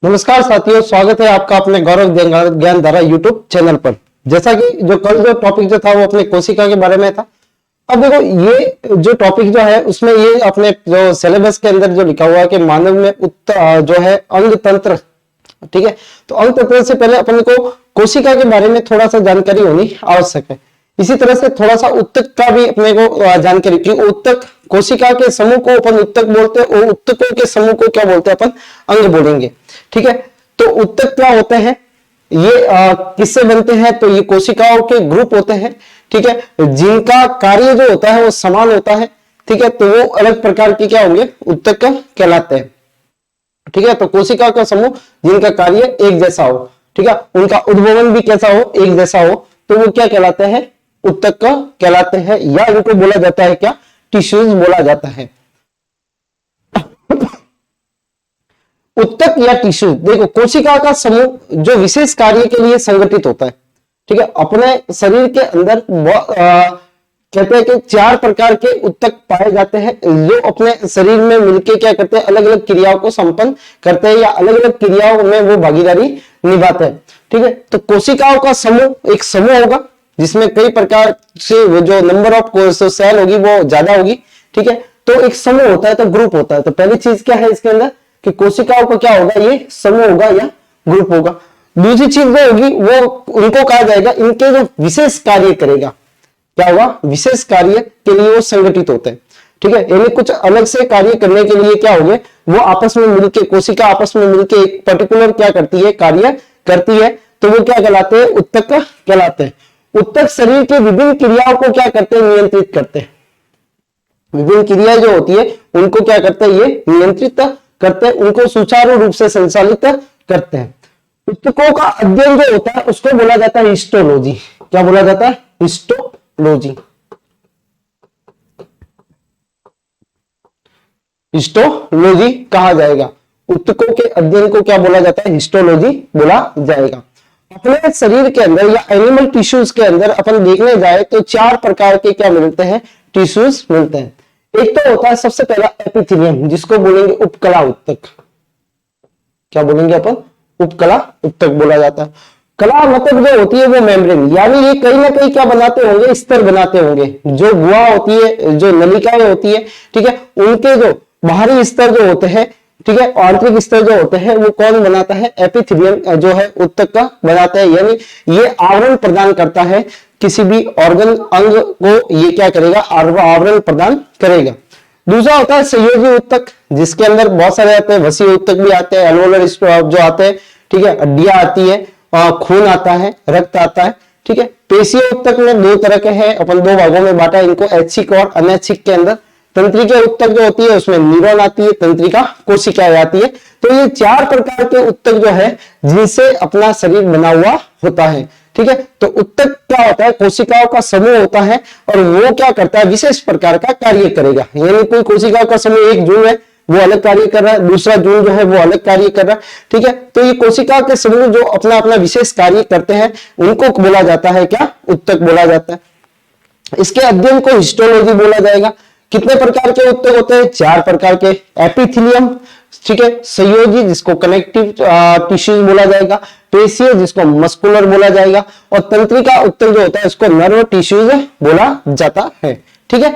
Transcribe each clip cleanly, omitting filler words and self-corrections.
नमस्कार साथियों, स्वागत है आपका अपने गौरव ज्ञान धारा यूट्यूब चैनल पर। जैसा कि जो कल जो टॉपिक जो था वो अपने कोशिका के बारे में था। अब देखो ये जो टॉपिक जो है उसमें ये अपने जो सिलेबस के अंदर जो लिखा हुआ है कि मानव में जो है अंग तंत्र, ठीक है। तो अंग तंत्र से पहले अपन को कोशिका के बारे में थोड़ा सा जानकारी होनी आवश्यक है। इसी तरह से थोड़ा सा उत्तक का भी अपने को जानकारी, कि उत्तक कोशिका के समूह को अपन उत्तक बोलते हैं और उत्तकों के समूह को क्या बोलते हैं अपन, अंग बोलेंगे, ठीक है। तो उत्तक क्या होते हैं, ये किससे बनते हैं, तो ये कोशिकाओं के ग्रुप होते हैं, ठीक है, जिनका कार्य जो होता है वो समान होता है, ठीक है। तो वो अलग प्रकार के क्या होंगे, उत्तक कहलाते हैं, ठीक है। तो कोशिका का समूह जिनका कार्य एक जैसा हो, ठीक है, उनका उद्भवन भी कैसा हो, एक जैसा हो, तो वो क्या कहलाते हैं, उत्तक कहलाते हैं, या इनको बोला जाता है क्या, टिश्यूज बोला जाता है। उत्तक या टिश्यू, देखो कोशिका का समूह जो विशेष कार्य के लिए संगठित होता है, ठीक है। अपने शरीर के अंदर कहते हैं कि 4 प्रकार के उत्तक पाए जाते हैं जो अपने शरीर में मिलके क्या करते हैं, अलग अलग क्रियाओं को संपन्न करते हैं या अलग अलग क्रियाओं में वो भागीदारी निभाते हैं, ठीक है। तो कोशिकाओं का समूह एक समूह होगा जिसमें कई प्रकार से वो जो नंबर ऑफ सेल होगी वो ज्यादा होगी, ठीक है। तो एक समूह होता है, तो ग्रुप होता है। तो पहली चीज क्या है इसके अंदर कि कोशिकाओं का क्या होगा, ये समूह होगा या ग्रुप होगा। दूसरी चीज वो होगी, वो उनको कहा जाएगा इनके जो विशेष कार्य करेगा, क्या होगा, विशेष कार्य के लिए वो संगठित होते हैं, ठीक है। यानी कुछ अलग से कार्य करने के लिए क्या होंगे, वो आपस में मिलकर, कोशिका आपस में मिलकर एक पर्टिकुलर क्या करती है, कार्य करती है, तो वो क्या कहलाते हैं, उत्तक कहलाते हैं। उत्तक शरीर के विभिन्न क्रियाओं को क्या करते हैं, नियंत्रित करते हैं। विभिन्न क्रियाएं जो होती है उनको क्या करते हैं, ये नियंत्रित करते हैं, उनको सुचारू रूप से संचालित करते हैं। उत्तकों का अध्ययन जो होता है उसको बोला जाता है हिस्टोलॉजी। क्या बोला जाता है, हिस्टोलॉजी। हिस्टोलॉजी कहा जाएगा। उत्तकों के अध्ययन को क्या बोला जाता है, हिस्टोलॉजी बोला जाएगा। अपने शरीर के अंदर या एनिमल टिश्यूज के अंदर अपन देखने जाए तो 4 प्रकार के क्या मिलते हैं, टिश्यूज मिलते हैं। एक तो होता है सबसे पहला एपिथेलियम, जिसको बोलेंगे उपकला उत्तक। क्या बोलेंगे अपन, उपकला उत्तक बोला जाता है। कला मतलब जो होती है वो मेम्ब्रेन, यानी ये कहीं ना कहीं क्या बनाते होंगे, स्तर बनाते होंगे। जो गुहा होती है, जो नलिकाएं होती है, ठीक है, उनके जो बाहरी स्तर जो होते हैं, ठीक है, आंतरिक स्तर जो होते हैं, वो कौन बनाता है, एपिथेलियम जो है उत्तक का बनाता है। यानी ये आवरण प्रदान करता है, किसी भी ऑर्गन अंग को ये क्या करेगा, आवरण प्रदान करेगा। दूसरा होता है संयोजी उत्तक, जिसके अंदर बहुत सारे आते हैं, वसीय उत्तक भी आते हैं, एल्वोलर जो आते हैं, ठीक है, हड्डियां आती है, खून आता है, रक्त आता है, ठीक है। पेशीय उत्तक में 2 तरह के हैं, अपन 2 भागों में बांटा इनको, ऐच्छिक और अनैच्छिक के अंदर। तंत्रिका उत्तक जो होती है उसमें न्यूरॉन आती है, तंत्रिका कोशिकाएं आती है। तो ये 4 प्रकार के उत्तक जो है जिनसे अपना शरीर बना हुआ होता है, ठीक है। तो उत्तक क्या होता है, कोशिकाओं का समूह होता है और वो क्या करता है, विशेष प्रकार का कार्य करेगा। यानी कोई कोशिकाओं का समूह, एक जून है वो अलग कार्य कर रहा है, दूसरा जून जो है वो अलग कार्य कर रहा है, ठीक है। तो ये कोशिकाओं के समूह जो अपना अपना विशेष कार्य करते हैं उनको बोला जाता है क्या, उत्तक बोला जाता है। इसके अध्ययन को हिस्टोलॉजी बोला जाएगा। कितने प्रकार के उत्तक होते हैं, 4 प्रकार के। एपिथेलियम, ठीक है, संयोजी जिसको कनेक्टिव टिश्यूज बोला जाएगा, पेशीय जिसको मस्कुलर बोला जाएगा, और तंत्रिका उत्तक जो होता है उसको नर्व टिश्यूज बोला जाता है, ठीक है।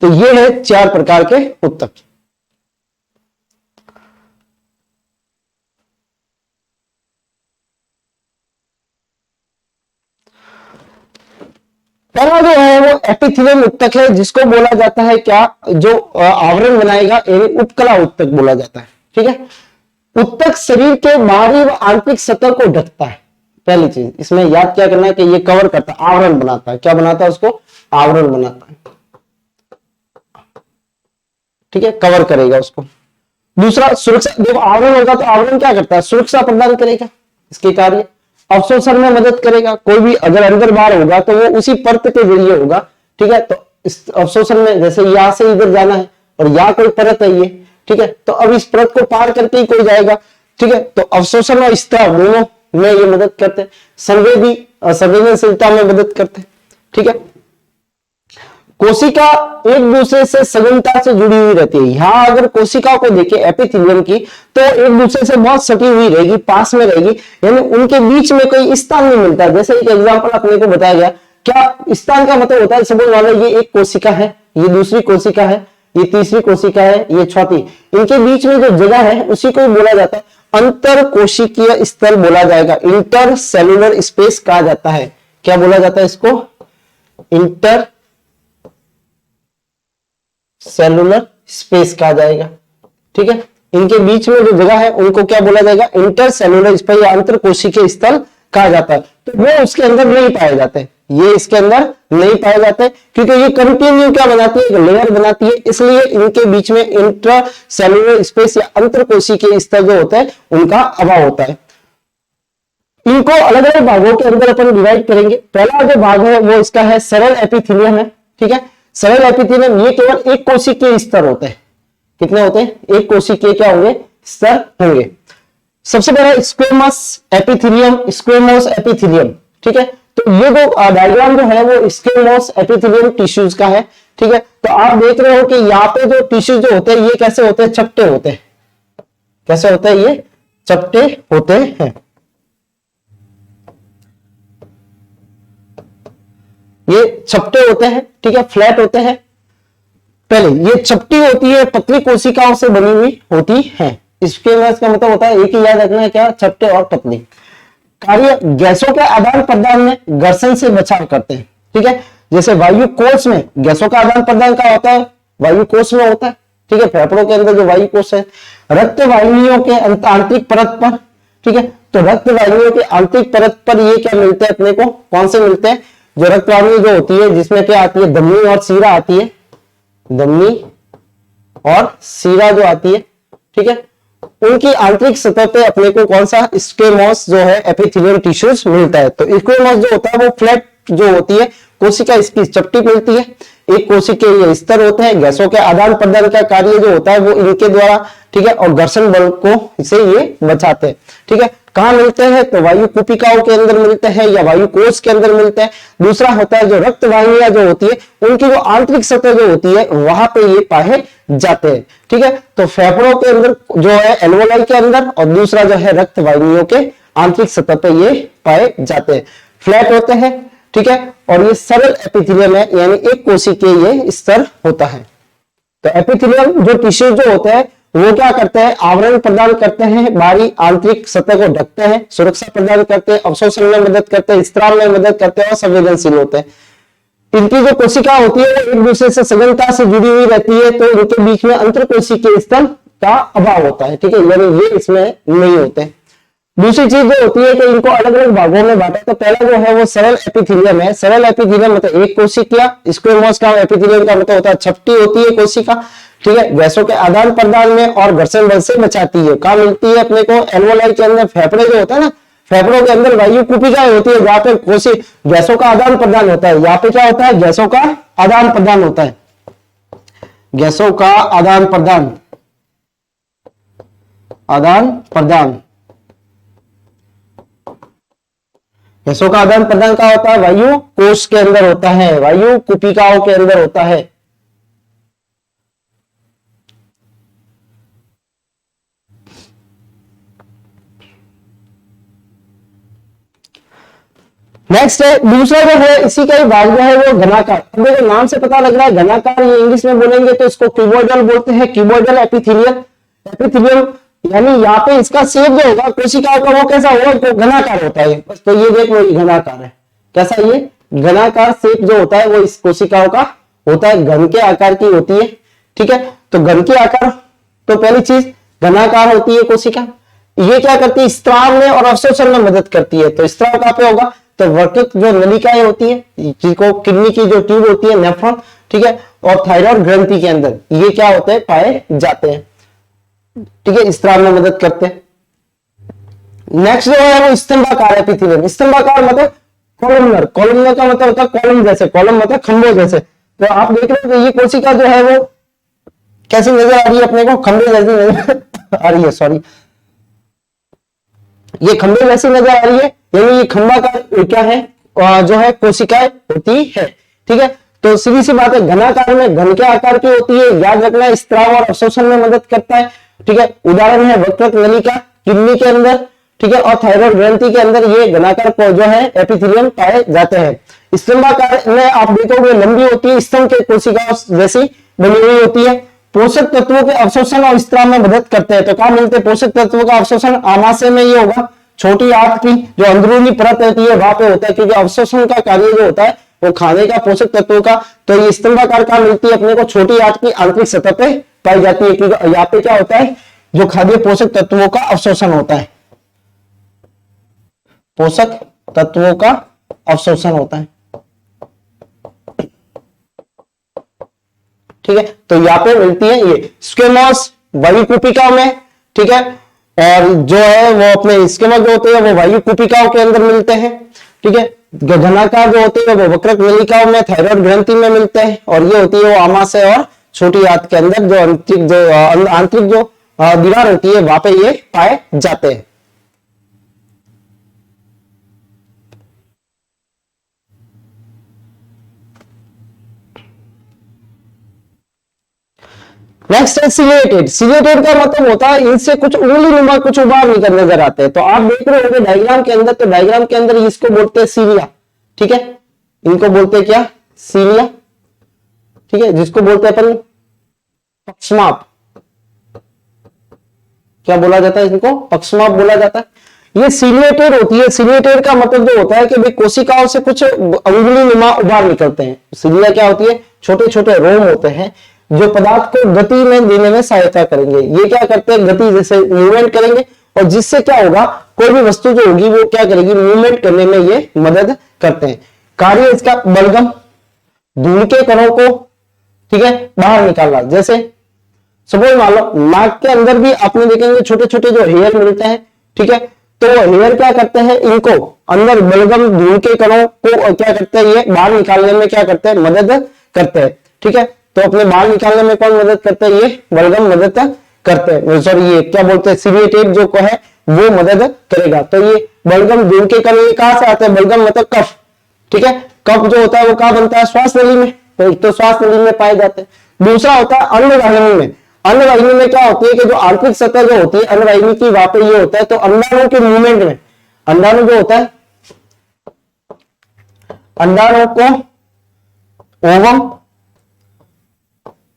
तो ये है 4 प्रकार के उत्तक। पहला जो है वो एपिथेलियम उत्तक है, जिसको बोला जाता है क्या, जो आवरण बनाएगा, उपकला उत्तक बोला जाता है, ठीक है। उत्तक शरीर के बाहरी व आंतरिक सतह को ढकता है। पहली चीज इसमें याद क्या करना है कि ये कवर करता है, आवरण बनाता है। क्या बनाता है, उसको आवरण बनाता है, ठीक है, कवर करेगा उसको। दूसरा सुरक्षा, देखो आवरण होगा तो आवरण क्या करता है, सुरक्षा प्रदान करेगा, इसके कार्य। अवशोषण में मदद करेगा, कोई भी अगर अंदर बाहर होगा तो वो उसी परत के जरिए होगा, ठीक है। तो इस अवशोषण में जैसे यहां से इधर जाना है और यहाँ कोई परत है ये, ठीक है, तो अब इस परत को पार करके ही कोई जाएगा, ठीक है। तो अवशोषण और स्त्राव दोनों में ये मदद करते हैं। संवेदनशीलता में मदद करते हैं, ठीक है। कोशिका एक दूसरे से सघनता से जुड़ी हुई रहती है। यहां अगर कोशिकाओं को देखें एपिथेलियम की, तो एक दूसरे से बहुत सटी हुई रहेगी, पास में रहेगी, यानी उनके बीच में कोई स्थान नहीं मिलता। जैसे एक एग्जांपल अपने को बताया गया, क्या स्थान का मतलब होता है, सपोज मान लो ये एक कोशिका है, ये दूसरी कोशिका है, ये तीसरी कोशिका है, ये चौथी, इनके बीच में जो जगह है उसी को बोला जाता है अंतर कोशिकीय स्थल बोला जाएगा, इंटर सेलुलर स्पेस कहा जाता है। क्या बोला जाता है इसको? इंटर सेलुलर स्पेस कहा जाएगा। ठीक है, इनके बीच में जो जगह है उनको क्या बोला जाएगा? इंटर सेलुलर स्पेस या अंतर कोशिकीय स्थल कहा जाता है। तो वो उसके अंदर नहीं पाए जाते, ये इसके अंदर नहीं पाए जाते, क्योंकि ये कंटिन्यू क्या बनाती है? लेयर बनाती है, इसलिए इनके बीच में इंटर सेलुलर स्पेस या अंतर कोशिकीय स्थल जो होता है उनका अभाव होता है। इनको अलग अलग भागों के अंदर अपन डिवाइड करेंगे। पहला जो भाग है वो इसका है सरल एपिथेलियम है। ठीक है, सरल एपिथेलियम ये केवल एक कोशिकीय स्तर होते हैं। कितने होते हैं? एक कोशिकीय क्या होंगे? स्तर होंगे। सबसे पहला स्क्वेमस एपिथेलियम, स्क्वेमोस एपिथेलियम। ठीक है, तो ये जो डायग्राम जो है वो स्क्वेमोस एपिथेलियम टिश्यूज का है। ठीक है, तो आप देख रहे हो कि यहाँ पे जो टिश्यूज जो होते हैं ये कैसे होते हैं? चपटे होते हैं। कैसे होते हैं? ये चपटे होते हैं। ये चपटे होते हैं। ठीक है, फ्लैट होते हैं। पहले ये चपटी होती है, पतली कोशिकाओं से बनी हुई होती है। इसके का मतलब होता है, एक ही याद रखना है, क्या? चपटे और पतली। कार्य गैसों के आदान प्रदान में घर्षण से बचाव करते हैं। ठीक है, जैसे वायु कोश में गैसों का आदान प्रदान का होता है, वायु कोश में होता है। ठीक है, फेफड़ों के अंदर जो वायु कोश है, रक्त वाहिनियों के आंतरिक परत पर। ठीक है, तो रक्त वाहिनियों के आंतरिक परत पर ये क्या मिलते हैं अपने को? कौन से मिलते हैं? जो रक्त वाहिनी जो होती है जिसमें क्या आती है? धमनी और सीरा आती है, धमनी और सीरा जो आती है। ठीक है, उनकी आंतरिक सतह पे अपने को कौन सा? स्क्वेमोस जो है एपिथेलियल टिश्यूज मिलता है। तो स्क्वेमोस जो होता है वो फ्लैट जो होती है कोशिका, इसकी चपटी मिलती है, एक कोशिकीय स्तर होते हैं। गैसों के आदान प्रदान का कार्य जो होता है वो इनके द्वारा। ठीक है, और घर्षण बल को इसे ये बचाते हैं। ठीक है, कहां मिलते हैं? तो वायु कुपिकाओं के अंदर मिलते हैं या वायु कोश के अंदर मिलते हैं। दूसरा होता है जो रक्त वाहिनियां जो होती है उनकी जो आंतरिक सतह जो होती है वहां पे ये पाए जाते हैं। ठीक है, तो फेफड़ों के अंदर जो है एल्वोलाई के अंदर, और दूसरा जो है रक्त वाहिनियों के आंतरिक सतह पे ये पाए जाते हैं। फ्लैट होते हैं। ठीक है, और ये सरल एपिथेलियम है, यानी एक कोशिकीय ये स्तर होता है। तो एपिथेलियम जो टिश्यू जो होते हैं वो क्या करते हैं? आवरण प्रदान करते हैं, बाहरी आंतरिक सतह को ढकते हैं, सुरक्षा प्रदान करते हैं, अवशोषण में मदद करते हैं, स्त्राव में मदद करते हैं और संवेदनशील होते हैं। इनकी जो कोशिका होती है वो एक दूसरे से सघनता से जुड़ी हुई रहती है, तो इनके बीच में अंतर कोशिकीय स्थल का अभाव होता है। ठीक है, यानी ये इसमें नहीं होते। दूसरी चीज जो होती है कि इनको अलग अलग भागों में बांटा। तो पहला जो है वो सरल एपिथेलियम है। सरल एपिथेलियम मतलब एक कोशिका, स्क्वेमोस का एपिथेलियम का मतलब होता है छपटी होती है कोशिका। ठीक है, गैसों के आदान प्रदान में और घर्षण बल से बचाती है। कहां मिलती है अपने को? एल्वोलाई के अंदर। फेफड़े जो होता है ना, फेफड़ों के अंदर वायु कुपिकाएं होती है जहां पे गैसों का आदान प्रदान होता है। यहाँ पे क्या होता है? गैसों का आदान प्रदान होता है, गैसों का आदान प्रदान, आदान प्रदान। गैसों का आदान प्रदान का होता है वायु कोश के अंदर होता है, वायु कुपिकाओं के अंदर होता है। नेक्स्ट है दूसरा जो है, इसी का ही भाग जो है वो घनाकार। अब देखो नाम से पता लग रहा है घनाकार, ये इंग्लिश में बोलेंगे तो इसको क्यूबोइडल बोलते हैं, क्यूबोइडल एपिथेलियम। एपिथेलियम यानी यहाँ पे इसका शेप जो होगा कोशिकाओं का वो कैसा होगा? तो घनाकार होता है। बस तो ये देखो घनाकार है। कैसा? ये घनाकार शेप जो होता है वो इस कोशिकाओं का होता है, घन के आकार की होती है। ठीक है, तो घन के आकार, तो पहली चीज घनाकार होती है कोशिका। ये क्या करती है? स्त्राव में और अवशोषण में मदद करती है। तो स्त्राव कहां पे होगा? तो वर्किक जो नलिकाएं होती है, जिसको किडनी की जो ट्यूब होती है, नेफ्रॉन। ठीक है, और थायराइड ग्रंथि के अंदर ये क्या होते हैं? पाए जाते हैं। ठीक है, स्त्राव में मदद करते हैं। नेक्स्ट जो है वो स्तंभाकार एपिथेलियम। स्तंभाकार मतलब कॉलमनर। कॉलमनर का मतलब होता है कॉलम जैसे, कॉलम मतलब खंभों जैसे। तो आप देख रहे हो कि ये कोशिका जो है वो कैसी नजर आ रही है अपने को? खंभे जैसी नजर आ रही है, सॉरी, ये खंभे जैसी नजर आ रही है, यानी ये खंभा का क्या है? जो है कोशिकाएं होती है। ठीक है, तो सीधी सी बात है, घनाकार में घन के आकार की होती है, याद रखना, स्त्राव और अवशोषण में मदद करता है। ठीक है, उदाहरण है वक्रक नलिका किडनी के अंदर, ठीक है, और थायराइड ग्रंथि के अंदर ये घनाकार को जो है एपिथेलियम पाए जाते हैं। स्तंभाकार में आप देखोगे लंबी होती है, स्तंभ के कोशिकाओं जैसी बनी हुई होती है। पोषक तत्वों के अवशोषण और स्त्राव में मदद करते हैं। तो कहां मिलते हैं पोषक तत्वों का अवशोषण? आमाशय में ये होगा, छोटी आंत की जो अंदरूनी परत होती है वहां पे होता है, क्योंकि अवशोषण का कार्य जो होता है वो खाने का, पोषक तत्वों का। तो ये स्तंभाकार कहां मिलती है अपने को? छोटी आंत की आंतरिक सतह पे पाई जाती है, क्योंकि यहाँ पे क्या होता है, जो खाद्य पोषक तत्वों का अवशोषण होता है, पोषक तत्वों का अवशोषण होता है। ठीक है, तो यहाँ पे मिलती है ये स्क्वेमस वायु कुपिकाओं में। ठीक है, और जो है वो अपने स्क्वेमस जो होते हैं वो वायु कुपिकाओं के अंदर मिलते हैं। ठीक है, घनाकार जो होते हैं वो वक्रक नलिकाओं में, थायराइड ग्रंथि में मिलते हैं, और ये होती है वो आमाशय और छोटी आंत के अंदर जो आंतरिक जो दीवार होती है वहां पे ये पाए जाते हैं। नेक्स्ट है सिलिएटेड। सिलिएटेड का मतलब होता है इनसे कुछ उंगली नुमा कुछ उबार निकल नजर आते हैं। तो आप देख रहे होंगे डायग्राम के अंदर, तो डायग्राम के अंदर इसको बोलते हैं सीलिया। ठीक है, इनको बोलते हैं क्या? सीलिया। ठीक है, जिसको बोलते हैं अपन पक्षमाप। क्या बोला जाता है इनको? पक्षमाप बोला जाता है। ये सिलिएटेड होती है। सिलिएटेड का मतलब जो होता है कि भाई कोशिकाओं से कुछ उंगली नुमा उबार निकलते हैं। सिलिया क्या होती है? छोटे छोटे रोम होते हैं जो पदार्थ को गति में देने में सहायता करेंगे। ये क्या करते हैं? गति जैसे मूवमेंट करेंगे, और जिससे क्या होगा, कोई भी वस्तु जो होगी वो क्या करेगी? मूवमेंट करने में ये मदद करते हैं। कार्य इसका बलगम, धूल के कणों को, ठीक है, बाहर निकालना। जैसे सपोज मान लो नाक के अंदर भी आपने देखेंगे छोटे छोटे जो हेयर मिलते हैं। ठीक है, तो हेयर क्या करते हैं? इनको अंदर बलगम धूल के कणों को क्या करते हैं? ये बाहर निकालने में क्या करते हैं? मदद करते हैं। ठीक है, तो अपने बाल निकालने में कौन मदद करते हैं? ये बलगम मदद करते हैं। सॉरी, ये क्या बोलते हैं? सिलिएटेड जो को है वो मदद करेगा। तो ये बलगम धूल के कण ये कहां से आते हैं? बलगम मतलब कफ। ठीक है, कफ जो होता है वो कहां बनता है? श्वास नली में। तो श्वास नली में पाए जाते हैं। दूसरा होता है अन्नवाहिनी में। अन्नवाहिनी में क्या होती है कि जो आंतरिक सतह जो होती है अन्नवाहिनी की, वहां पे ये होता है। तो अंडाणु के मूवमेंट में, अंडाणु जो होता है, अंडाणु को ओवम,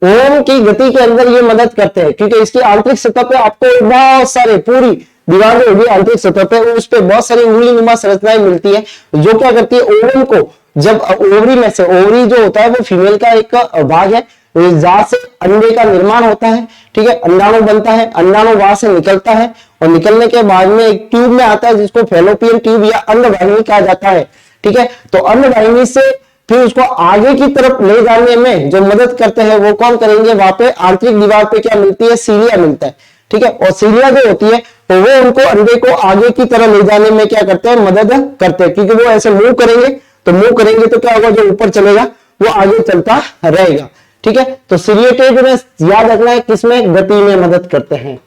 ओम की गति के अंदर ये मदद करते हैं, क्योंकि इसकी आंतरिक सतह पे आपको बहुत सारे, पूरी दीवार में होगी आंतरिक सतह पे, उस पे बहुत सारी उंगली नुमा संरचनाएं मिलती है, जो क्या करती है? ओवम को, जब ओवरी में से, ओवरी जो होता है वो फीमेल का एक भाग है, जहां से अंडे का निर्माण होता है। ठीक है, अंडाणु बनता है, अंडाणु वहां से निकलता है, और निकलने के बाद में एक ट्यूब में आता है जिसको फैलोपियन ट्यूब या अन्नवाहिनी कहा जाता है। ठीक है, तो अन्नवाहिनी से फिर उसको आगे की तरफ ले जाने में जो मदद करते हैं वो कौन करेंगे? वहां पे आंतरिक दीवार पे क्या मिलती है? सीलिया मिलता है। ठीक है, और सीलिया जो होती है तो वो उनको अंडे को आगे की तरह ले जाने में क्या करते हैं? मदद करते हैं, क्योंकि वो ऐसे मूव करेंगे, तो मूव करेंगे तो क्या होगा? जो ऊपर चलेगा वो आगे चलता रहेगा। ठीक है, तो सिलिएटेड में याद रखना है किसमें? गति में मदद करते हैं।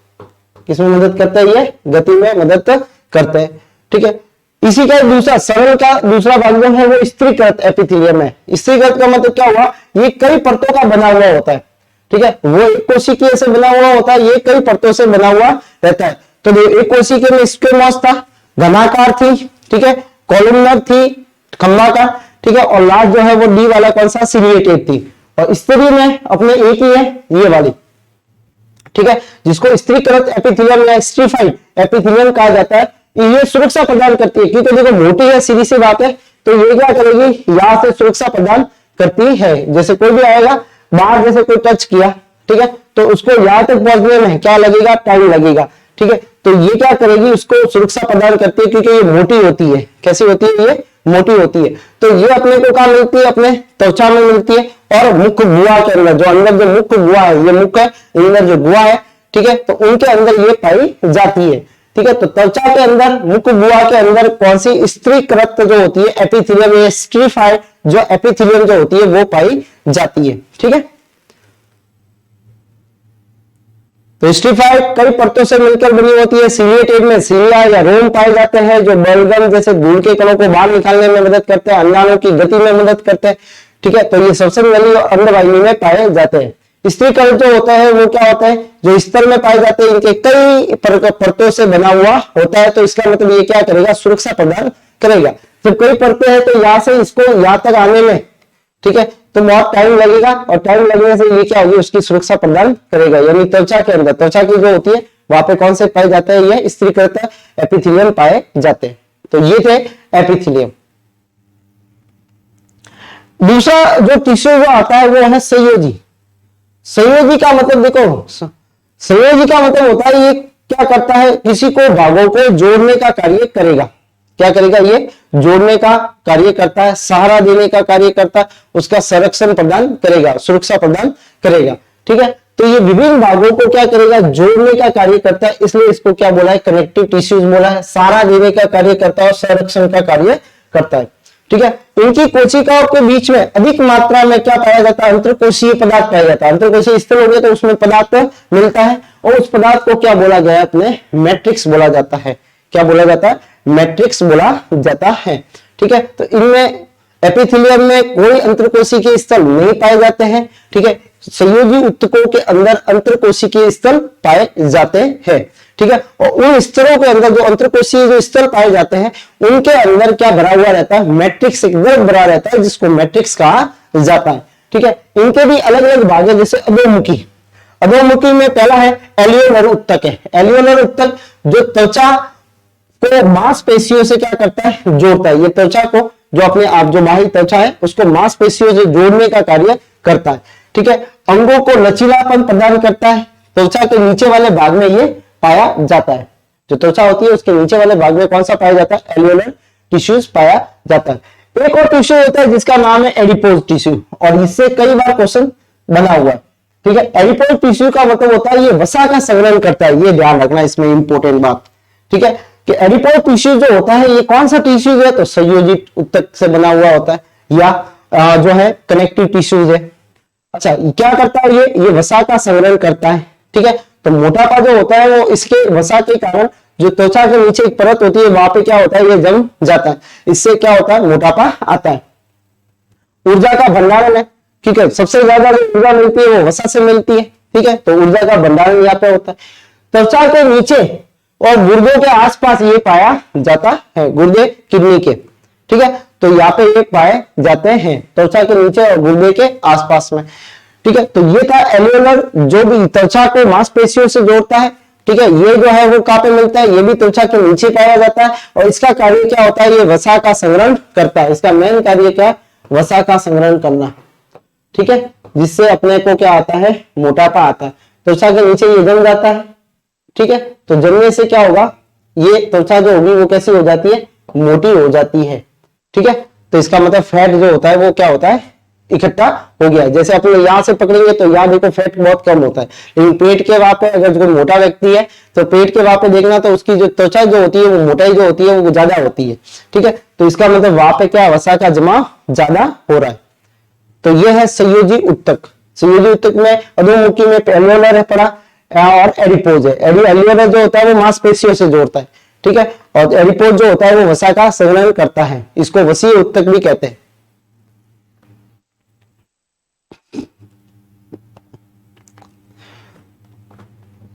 किसमें मदद करते हैं? ये गति में मदद करते हैं। ठीक है, इसी का दूसरा सरल का दूसरा भाग जो है वो स्त्रीकृत एपिथेलियम है। स्त्रीकृत का मतलब क्या हुआ? ये कई परतों का बना हुआ होता है। ठीक है, वो एक कोशिकीय से बना हुआ होता है, ये कई परतों से बना हुआ रहता है। तो एक कोशिकीय में स्क्वेमस था, घनाकार थी, ठीक है, कॉलमनर थी, खंभाकार, ठीक है, और लास्ट जो है वो डी वाला कौन सा? सिलिएटेड थी। और स्त्री में अपने एक ही है, ये वाली। ठीक है, जिसको स्त्रीकृत एपिथेलियम या स्ट्रीफाइड एपिथेलियम कहा जाता है। ये सुरक्षा प्रदान करती है, क्योंकि देखो मोटी है, सीधी सी बात है, तो ये क्या करेगी? यहां से सुरक्षा प्रदान करती है। जैसे कोई भी आएगा बाहर, जैसे कोई टच किया, ठीक है, तो उसको यहां तक पहुंचने में क्या लगेगा? टाइम लगेगा। ठीक है, तो ये क्या करेगी? उसको सुरक्षा प्रदान करती है, क्योंकि ये मोटी होती है। कैसी होती है? ये मोटी होती है। तो ये अपने को कहां मिलती है? अपने त्वचा में मिलती है, और मुख्य गुहा के अंदर, जो अंदर जो मुख्य गुहा है, ये मुख्य अंदर जो गुहा है, ठीक है, तो उनके अंदर ये पाई जाती है। ठीक है, तो त्वचा के अंदर, मुख्य गुहा के अंदर कौन सी? स्त्रीकृत जो होती है एपिथेलियम, ये स्ट्रीफाइड जो एपिथेलियम जो होती है वो पाई जाती है। ठीक है, तो स्ट्रीफाइड कई परतों से मिलकर बनी होती है। सिलिएटेड में सीलिया या रोम पाए जाते हैं, जो बलगम जैसे धूल के कणों को बाहर निकालने में मदद करते हैं, अंडाणु की गति में मदद करते हैं। ठीक है, तो ये सब्संग नली और अंडवाहिनी में पाए जाते हैं। स्त्रीकरण जो होता है वो क्या होता है, जो स्तर में पाए जाते हैं, इनके कई परतों से बना हुआ होता है, तो इसका मतलब ये क्या करेगा, सुरक्षा प्रदान करेगा। जब कई परतें हैं तो यहाँ से इसको यहाँ तक आने में, ठीक है, तो बहुत टाइम लगेगा, और टाइम लगने से ये क्या होगी, उसकी सुरक्षा प्रदान करेगा। यानी त्वचा के अंदर, त्वचा की जो होती है वहां पे कौन से पाए जाते हैं, ये स्त्रीकृत एपिथेलियम पाए जाते हैं। तो ये थे एपिथेलियम। दूसरा जो टिश्यू वो आता है वो है संयोजी। संयोजी का मतलब देखो, संयोजी का मतलब होता है ये क्या करता है, किसी को भागों को जोड़ने का कार्य करेगा। क्या करेगा, ये जोड़ने का कार्य करता है, सहारा देने का कार्य करता है, उसका संरक्षण प्रदान करेगा, सुरक्षा प्रदान करेगा। ठीक है, तो ये विभिन्न भागों को क्या करेगा, जोड़ने का कार्य करता है, इसलिए इसको क्या बोला है, कनेक्टिव टिश्यूज बोला है। सहारा देने का कार्य करता है और संरक्षण का कार्य करता है। ठीक है, इनकी कोशिकाओं के बीच में अधिक मात्रा में क्या पाया जाता है, अंतरकोशीय पदार्थ पाया जाता है। अंतरकोशीय स्थल हो गया तो उसमें पदार्थ मिलता है, और उस पदार्थ को क्या बोला गया है, अपने मैट्रिक्स बोला जाता है। क्या बोला जाता है, मैट्रिक्स बोला जाता है। ठीक है, तो इनमें एपिथेलियम में कोई अंतरकोशिकीय स्थल नहीं पाए जाते हैं। ठीक है, संयोजी ऊतकों के अंदर अंतरकोशिकीय स्थल पाए जाते हैं। ठीक है, और उन स्तरों के अंदर जो अंतरकोशीय जो स्थल पाए जाते हैं उनके अंदर क्या भरा हुआ रहता है, मैट्रिक्स, एक द्रव भरा रहता है जिसको मैट्रिक्स कहा जाता है। ठीक है, इनके भी अलग अलग भाग है, जैसे अधोमुखी। अधोमुखी में पहला है एलियोलर ऊतक है। एलियोलर ऊतक जो त्वचा को मांसपेशियों से क्या करता है, जोड़ता है। ये त्वचा को जो अपने आप जो बाहरी त्वचा है उसको मांसपेशियों से जोड़ने का कार्य करता है। ठीक है, अंगों को लचीलापन प्रदान करता है। त्वचा के नीचे वाले भाग में ये पाया जाता है। जो त्वचा होती है उसके नीचे वाले भाग में कौन सा पाया जाता है, एलियोलर टिश्यूज पाया जाता है। एक और टिश्यू होता है जिसका नाम है एडिपोज टिश्यू, और इससे कई बार क्वेश्चन बना हुआ है। ठीक है, एडिपोज टिश्यू का मतलब होता है ये वसा का संग्रहण करता है। ये ध्यान रखना, इसमें इंपॉर्टेंट बात। ठीक है, कि एडिपोज टिश्यू जो होता है ये कौन सा टिश्यू है, तो संयोजित ऊतक से बना हुआ होता है, या जो है कनेक्टिव टिश्यूज है। अच्छा, क्या करता है ये वसा का संग्रहण करता है। ठीक है, तो मोटापा जो होता है वो इसके वसा के कारण जो त्वचा के नीचे एक परत होती है वहां पे क्या होता है, ये जम जाता है। इससे क्या होता है, मोटापा आता है। ऊर्जा का भंडारण है। ठीक है, सबसे ज्यादा जो ऊर्जा मिलती है वो वसा से मिलती है। ठीक है, तो ऊर्जा का भंडारण यहाँ पे होता है। त्वचा के नीचे और गुर्दों के आसपास ये पाया जाता है, गुर्दे किडनी के। ठीक है, तो यहाँ पे ये पाए जाते हैं त्वचा के नीचे और गुर्दे के आसपास में। ठीक है, तो ये था एलियोलर, जो भी त्वचा को मांसपेशियों से जोड़ता है। ठीक है, ये जो है वो कहाँ पे मिलता है, ये भी त्वचा के नीचे पाया जाता है, और इसका कार्य क्या होता है, ये वसा का संग्रहण करता है। इसका मेन कार्य क्या है, वसा का संग्रहण करना। ठीक है, जिससे अपने को क्या आता है, मोटापा आता है। त्वचा के नीचे ये जम जाता है। ठीक है, तो जमने से क्या होगा, ये त्वचा जो होगी वो कैसी हो जाती है, मोटी हो जाती है। ठीक है, तो इसका मतलब फैट जो होता है वो क्या होता है, इकट्ठा हो गया। जैसे अपने यहाँ से पकड़ेंगे तो यहाँ देखो फैट बहुत कम होता है, लेकिन पेट के वहां पे अगर कोई मोटा व्यक्ति है तो पेट के वहां पे देखना तो उसकी जो त्वचा जो होती है वो मोटाई जो होती है वो ज्यादा होती है। ठीक है, तो इसका मतलब वहां पे क्या, वसा का जमा ज्यादा हो रहा है। तो ये है संयोजी ऊतक। संयोजी ऊतक में अधोमुखी में एलियोलर है पड़ा, और एडिपोज है। एलियोलर जो होता है वो मांसपेशियों से जोड़ता है। ठीक है, और एडिपोज जो होता है वो वसा का संग्रहण करता है। इसको वसीय ऊतक भी कहते हैं।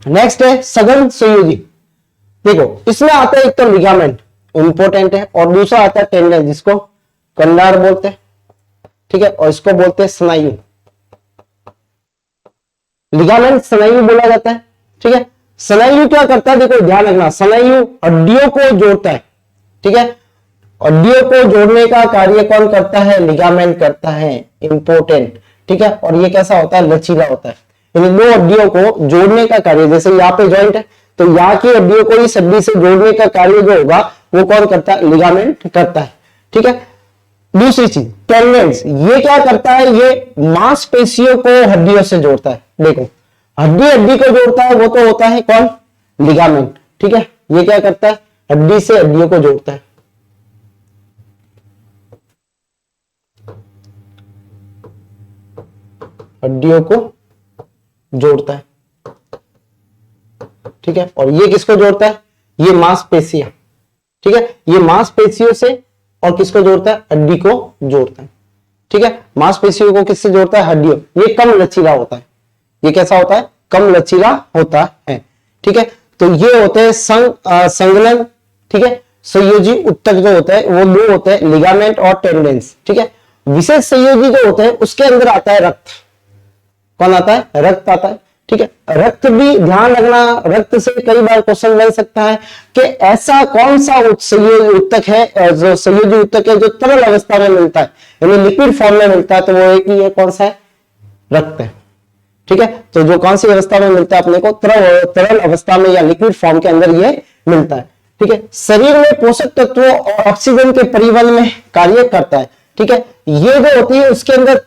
नेक्स्ट है सघन संयोजी। देखो इसमें आता है एक तो लिगामेंट, इंपॉर्टेंट है, और दूसरा आता है टेंडन, जिसको कंडार बोलते हैं। ठीक है, और इसको बोलते हैं स्नायु। लिगामेंट स्नायु बोला जाता है। ठीक है, स्नायु क्या करता है, देखो ध्यान रखना, स्नायु हड्डियों को जोड़ता है। ठीक है, हड्डियों को जोड़ने का कार्य कौन करता है, लिगामेंट करता है, इंपॉर्टेंट। ठीक है, और ये कैसा होता है, लचीला होता है। इन दो हड्डियों को जोड़ने का कार्य, जैसे यहाँ पे जॉइंट है तो यहाँ की हड्डियों को इस हड्डी से जोड़ने का कार्य जो होगा वो कौन करता है, लिगामेंट करता है। ठीक है, दूसरी चीज टेंडेंस, ये क्या करता है, ये मांसपेशियों को हड्डियों से जोड़ता है। देखो हड्डी हड्डी को जोड़ता है वो तो होता है कौन, लिगामेंट। ठीक है, ये क्या करता है, हड्डी से हड्डियों को जोड़ता है। हड्डियों को जोड़ता है। ठीक है, और ये किसको जोड़ता है, ये मांसपेशियां। ठीक है, ये मांसपेशियों से और किसको जोड़ता है, हड्डी को जोड़ता है। ठीक है, मांसपेशियों को किससे जोड़ता है? हड्डियों। ये कम लचीला होता है, ये कैसा होता है? कम लचीला होता है। ठीक है, तो ये होते हैं संलग्न, ठीक है, संयोजी उत्तक जो होते हैं वो दो होते हैं, लिगामेंट और टेंडेंस। ठीक है, विशेष संयोजी जो होते हैं उसके अंदर आता है रक्त। कौन आता है? रक्त आता है। ठीक है, रक्त भी ध्यान रखना, रक्त से कई बार क्वेश्चन बन सकता है कि ऐसा कौन सा संयोजी उत्तक है, जो संयोजी उत्तक है जो तरल अवस्था में मिलता है, यानी लिक्विड फॉर्म में मिलता है, तो वो एक ही है, कौन सा है? रक्त है। ठीक है, तो जो कौन सी अवस्था में मिलता है अपने को? तरल अवस्था में या लिक्विड फॉर्म के अंदर ये मिलता है। ठीक है, शरीर में पोषक तत्वों और ऑक्सीजन के परिवहन में कार्य करता है। ठीक है, ये जो होती है उसके अंदर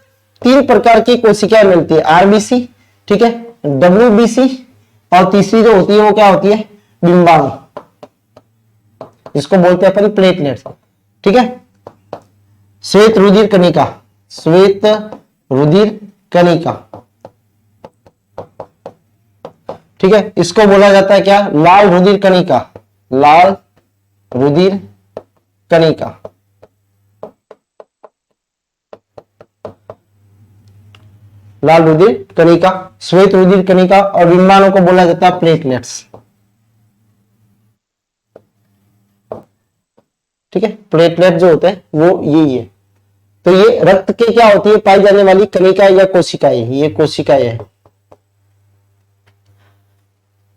3 प्रकार की कोशिकाएं मिलती है, आरबीसी, ठीक है, डब्ल्यूबीसी, और तीसरी जो होती है वो क्या होती है? डिंबाणु, जिसको बोलते हैं अपन प्लेटलेट्स। ठीक है, श्वेत रुधिर कणिका, श्वेत रुधिर कणिका, ठीक है, इसको बोला जाता है क्या? लाल रुधिर कणिका, लाल रुधिर कणिका। लाल रुधिर कणिका, श्वेत रुधिर कणिका, और डिंबाणु को बोला जाता है प्लेटलेट्स। ठीक है, प्लेटलेट जो होते हैं वो यही है। तो ये रक्त के क्या होती है? पाई जाने वाली कणिका या कोशिकाएं, ये कोशिकाएं है।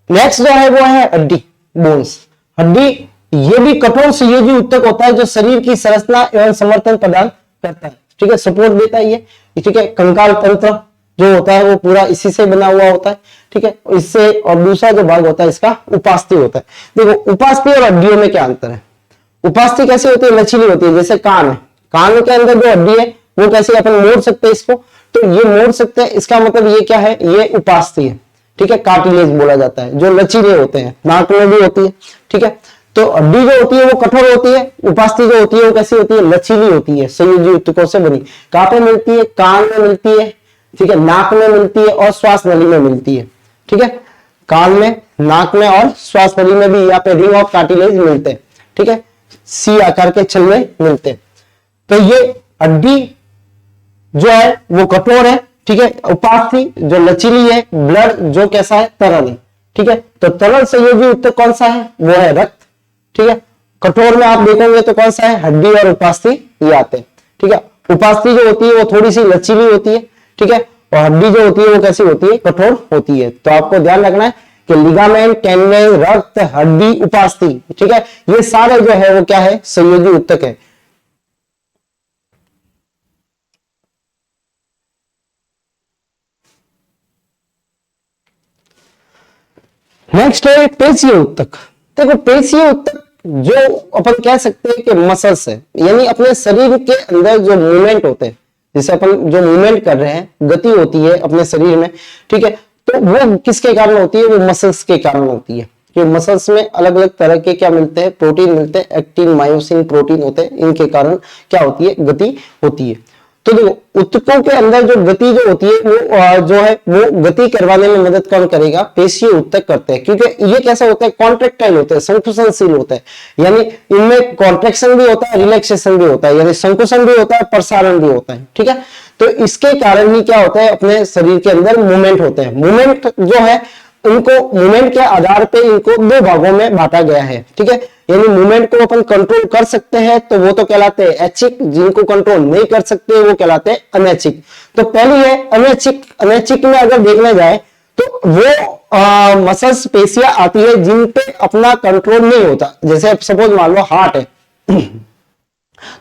नेक्स्ट जो है वो है हड्डी, बोन्स। हड्डी ये भी कठोर संयोजी उत्तक होता है जो शरीर की संरचना एवं समर्थन प्रदान करता है। ठीक है, सपोर्ट देता है ये। ठीक है, कंकाल तंत्र जो होता है वो पूरा इसी से बना हुआ होता है। ठीक है, इससे, और दूसरा जो भाग होता है इसका उपास्थि होता है। देखो, उपास्थि और हड्डियों में क्या अंतर है? उपास्थि कैसी होती है? लचीली होती है, जैसे कान है, कान के अंदर जो हड्डी है वो कैसे अपन मोड़ सकते हैं इसको, तो ये मोड़ सकते हैं, इसका मतलब ये क्या है? ये उपास्थि है। ठीक है, कार्टिलेज बोला जाता है, जो लचीले होते हैं, नाक में भी होती है। ठीक है, तो हड्डी जो होती है वो कठोर होती है, उपास्थि जो होती है वो कैसी होती है? लचीली होती है, संयोजी उत्तकों से बनी। कहां पे मिलती है? कान में मिलती है, ठीक है, नाक में मिलती है, और श्वास नली में मिलती है। ठीक है, कान में, नाक में और श्वास नली में भी यहाँ पे रिंग ऑफ कार्टिलेज मिलते हैं। ठीक है, सी आकार के छल्ले मिलते हैं। तो ये हड्डी जो है वो कठोर है। ठीक है, उपास्थि जो लचीली है, ब्लड जो कैसा है? तरल है। ठीक है, तो तरल संयोजी उत्तक कौन सा है? वो है रक्त। ठीक है, कठोर में आप देखोगे तो कौन सा है? हड्डी और उपास्थि ये आते हैं। ठीक है, उपास्थि जो होती है वो थोड़ी सी लचीली होती है। ठीक है, और हड्डी जो होती है वो कैसी होती है? कठोर होती है। तो आपको ध्यान रखना है कि लिगामेंट, टेंडेन, रक्त, हड्डी, उपास्थि, ठीक है, ये सारे जो है वो क्या है? संयोजी उत्तक है। नेक्स्ट है पेशीय उत्तक। देखो, पेशीय उत्तक जो अपन कह सकते हैं कि मसल्स है, यानी अपने शरीर के अंदर जो मूवमेंट होते हैं, जैसे अपन जो मूवमेंट कर रहे हैं, गति होती है अपने शरीर में। ठीक है, तो वो किसके कारण होती है? वो मसल्स के कारण होती है। कि मसल्स में अलग अलग तरह के क्या मिलते हैं? प्रोटीन मिलते हैं, एक्टिन, मायोसिन प्रोटीन होते हैं, इनके कारण क्या होती है? गति होती है। तो देखो, उत्तकों के अंदर जो गति जो होती है वो जो है वो गति करवाने में मदद कौन करेगा? पेशीय उत्तक करते हैं, क्योंकि ये कैसा होता है? कॉन्ट्रेक्टाइल होता है, संकुचनशील होता है, यानी इनमें कॉन्ट्रेक्शन भी होता है, रिलैक्सेशन भी होता है, यानी संकुचन भी होता है, प्रसारण भी होता है। ठीक है, तो इसके कारण ही क्या होता है? अपने शरीर के अंदर मूवमेंट होते हैं। मूवमेंट जो है उनको, मूवमेंट के आधार पे इनको 2 भागों में बांटा गया है। ठीक है, यानी मूवमेंट को अपन कंट्रोल कर सकते हैं तो वो तो कहलाते हैं ऐच्छिक, जिनको कंट्रोल नहीं कर सकते वो कहलाते हैं अनैच्छिक। तो पहली है अनैच्छिक। अनैच्छिक में अगर देखने जाए तो वो मसल्स, पेशियां आती है जिन पे अपना कंट्रोल नहीं होता। जैसे सपोज मान लो हार्ट है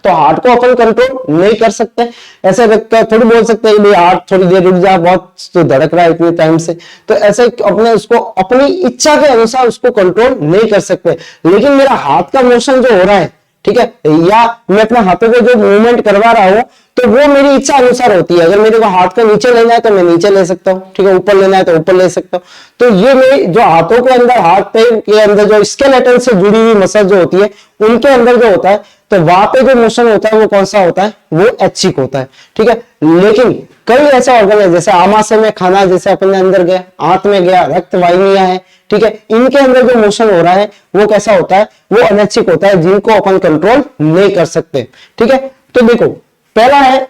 तो हार्ट को अपन कंट्रोल नहीं कर सकते, ऐसे थोड़ी बोल सकते हैं भाई हार्ट थोड़ी देर रुक जा, बहुत तो धड़क रहा है इतने टाइम से, तो ऐसे अपने उसको अपनी इच्छा के अनुसार उसको कंट्रोल नहीं कर सकते। लेकिन मेरा हाथ का मोशन जो हो रहा है, ठीक है, या मैं अपने हाथों को जो मूवमेंट करवा रहा हूं, तो वो मेरी इच्छा अनुसार होती है। अगर मेरे को हाथ को नीचे लेना है तो मैं नीचे ले सकता हूँ, ठीक है, ऊपर लेना है तो ऊपर ले सकता हूँ। तो ये मेरे जो हाथों के अंदर, हाथ पैर के अंदर जो स्केलेटन से जुड़ी हुई मसल जो होती है, उनके अंदर जो होता है, तो वहां पे जो मोशन होता है वो कौन सा होता है? वो ऐच्छिक होता है। ठीक है, लेकिन कई ऐसे ऑर्गन है, जैसे आमाशय में खाना जैसे अपने अंदर गया, आंत में गया, रक्त वाहिनियां है, ठीक है, इनके अंदर जो मोशन हो रहा है वो कैसा होता है? वो अनैच्छिक होता है, जिनको अपन कंट्रोल नहीं कर सकते। ठीक है, तो देखो, पहला है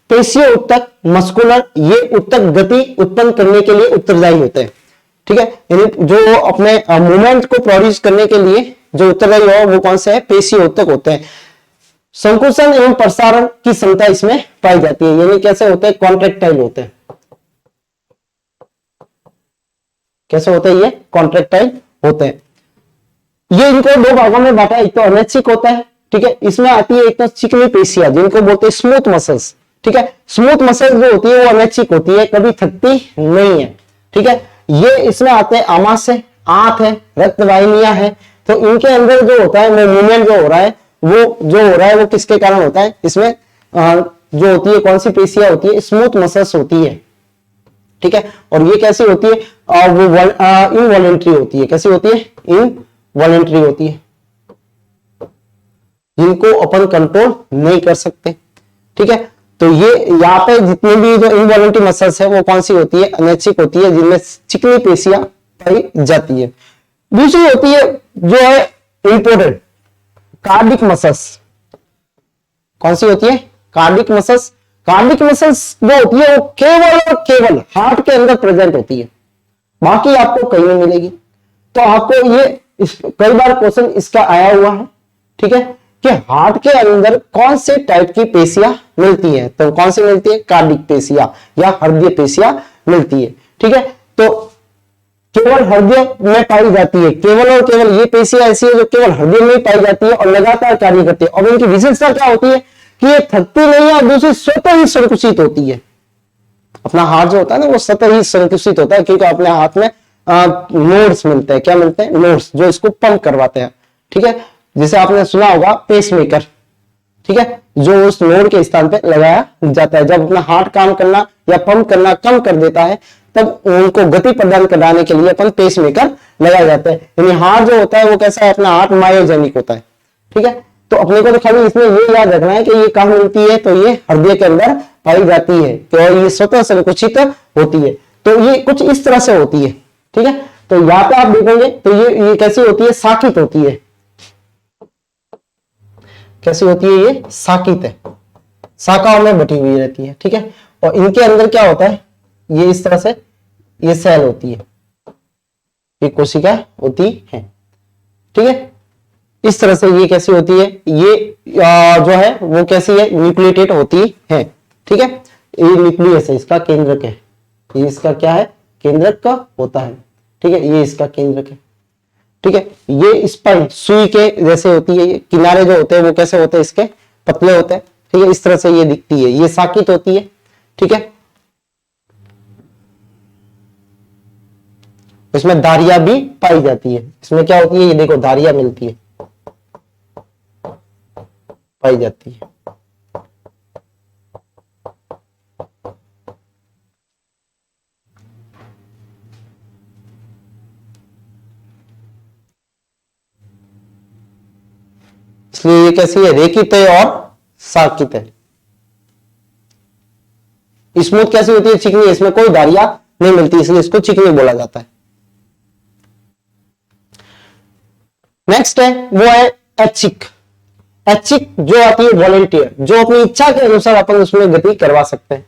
पेशीय उत्तक मस्कुलर, ये उत्तक गति उत्पन्न करने के लिए उत्तरदायी होते हैं। ठीक है, यानी जो अपने मूवमेंट को प्रोड्यूस करने के लिए जो उत्तरदायी हो वो कौन से है, पेशीय उत्तक होते हैं। संकुचन एवं प्रसारण की क्षमता इसमें पाई जाती है, यानी कैसे होते हैं, कॉन्ट्रेक्टाइल होते हैं। कैसे होते हैं ये, कॉन्ट्रेक्टाइल होते हैं। ये इनको दो भागों में बांटा है, एक तो अनैच्छिक होता है, ठीक है, इसमें आती है एक तो चिकनी पेशियां जिनको बोलते हैं स्मूथ मसल्स। ठीक है, स्मूथ मसल्स जो होती है वो अनैच्छिक होती है, कभी थकती नहीं है। ठीक है, ये इसमें आते हैं आमाशय, आंत है, रक्त वाहिनियां है, तो इनके अंदर जो होता है वो मूवमेंट जो हो रहा है वो किसके कारण होता है, इसमें जो होती है कौन सी पेशियां होती है, स्मूथ मसल्स होती है। ठीक है, और ये कैसी होती है, वो इनवॉलेंट्री होती है। कैसी होती है, इनवॉलेंट्री होती है, जिनको अपन कंट्रोल नहीं कर सकते। ठीक है, तो ये यहाँ पे जितनी भी जो इनवॉलेंट्री मसल्स है वो कौन सी होती है, अनैच्छिक होती है, जिनमें चिकनी पेशियां पाई जाती है। दूसरी होती है जो है इंपोर्टेंट कार्डिक मसल्स। कौन सी होती है, कार्डिक मसल्स। कार्डिक मसल्स जो होती है वो केवल और केवल हार्ट के अंदर प्रेजेंट होती है, बाकी आपको कहीं नहीं मिलेगी। तो आपको ये कई बार क्वेश्चन इसका आया हुआ है। ठीक है, कि हार्ट के अंदर कौन से टाइप की पेशियां मिलती है, तो कौन सी मिलती है, कार्डिक पेशियां या हृदय पेशियां मिलती है। ठीक है, तो केवल हृदय में पाई जाती है, केवल और केवल ये पेशियां ऐसी है जो केवल हृदय में पाई जाती है और लगातार कार्य करती है। और इनकी विशेषता क्या होती है कि ये थकती नहीं है और दूसरी स्वतः ही संकुचित होती है। अपना हार्ट जो होता है ना वो स्वतः ही संकुचित होता है, क्योंकि अपने हाथ में नोड्स मिलते हैं। क्या मिलते हैं, नोड्स, जो इसको पंप करवाते हैं। ठीक है, जिसे आपने सुना होगा पेसमेकर। ठीक है, जो उस नोड के स्थान पे लगाया जाता है। जब अपना हार्ट काम करना या पंप करना कम कर देता है तब उनको गति प्रदान कराने के लिए अपन पेसमेकर लगाया जाता है। यानी हार्ट जो होता है वो कैसा है, अपना हार्ट मायोजेनिक होता है। ठीक है, तो अपने को तो खाली इसमें ये याद रखना है कि ये कहाँ मिलती है, तो ये हृदय के अंदर पाई जाती है, तो ये स्वतः संकुचित होती है। तो ये कुछ इस तरह से होती है। ठीक है, तो यहाँ पे आप देखेंगे तो ये कैसी होती है, साकित होती है। कैसी होती है, ये साकित है, शाखाओं में बटी हुई रहती है। ठीक है, और इनके अंदर क्या होता है, ये इस तरह से ये सेल होती है, ये कोशिका होती है। ठीक है, इस तरह से ये कैसी होती है, ये जो है वो कैसी है, न्यूक्लिएटेड होती है। ठीक है, ये न्यूक्लियस है, इसका केंद्रक है, ये इसका क्या है, केंद्रक का होता है। ठीक है, ये इसका केंद्रक है। ठीक है, ये स्पाइन सुई के जैसे होती है, ये किनारे जो होते हैं वो कैसे होते हैं, इसके पतले होते हैं। ठीक है, इस तरह से ये दिखती है, ये साकित होती है। ठीक है, इसमें धारियां भी पाई जाती है। इसमें क्या होती है, ये देखो धारियां मिलती है, पाई जाती है। इसलिए ये कैसी है, रेखित है और साकित है। स्मूथ कैसी होती है, चिकनी, इसमें कोई धारियां नहीं मिलती, इसलिए इसको चिकनी बोला जाता है। नेक्स्ट है वो है ऐच्छिक। ऐच्छिक जो आती है वॉलेंटियर, जो अपनी इच्छा के अनुसार अपन उसमें गति करवा सकते हैं,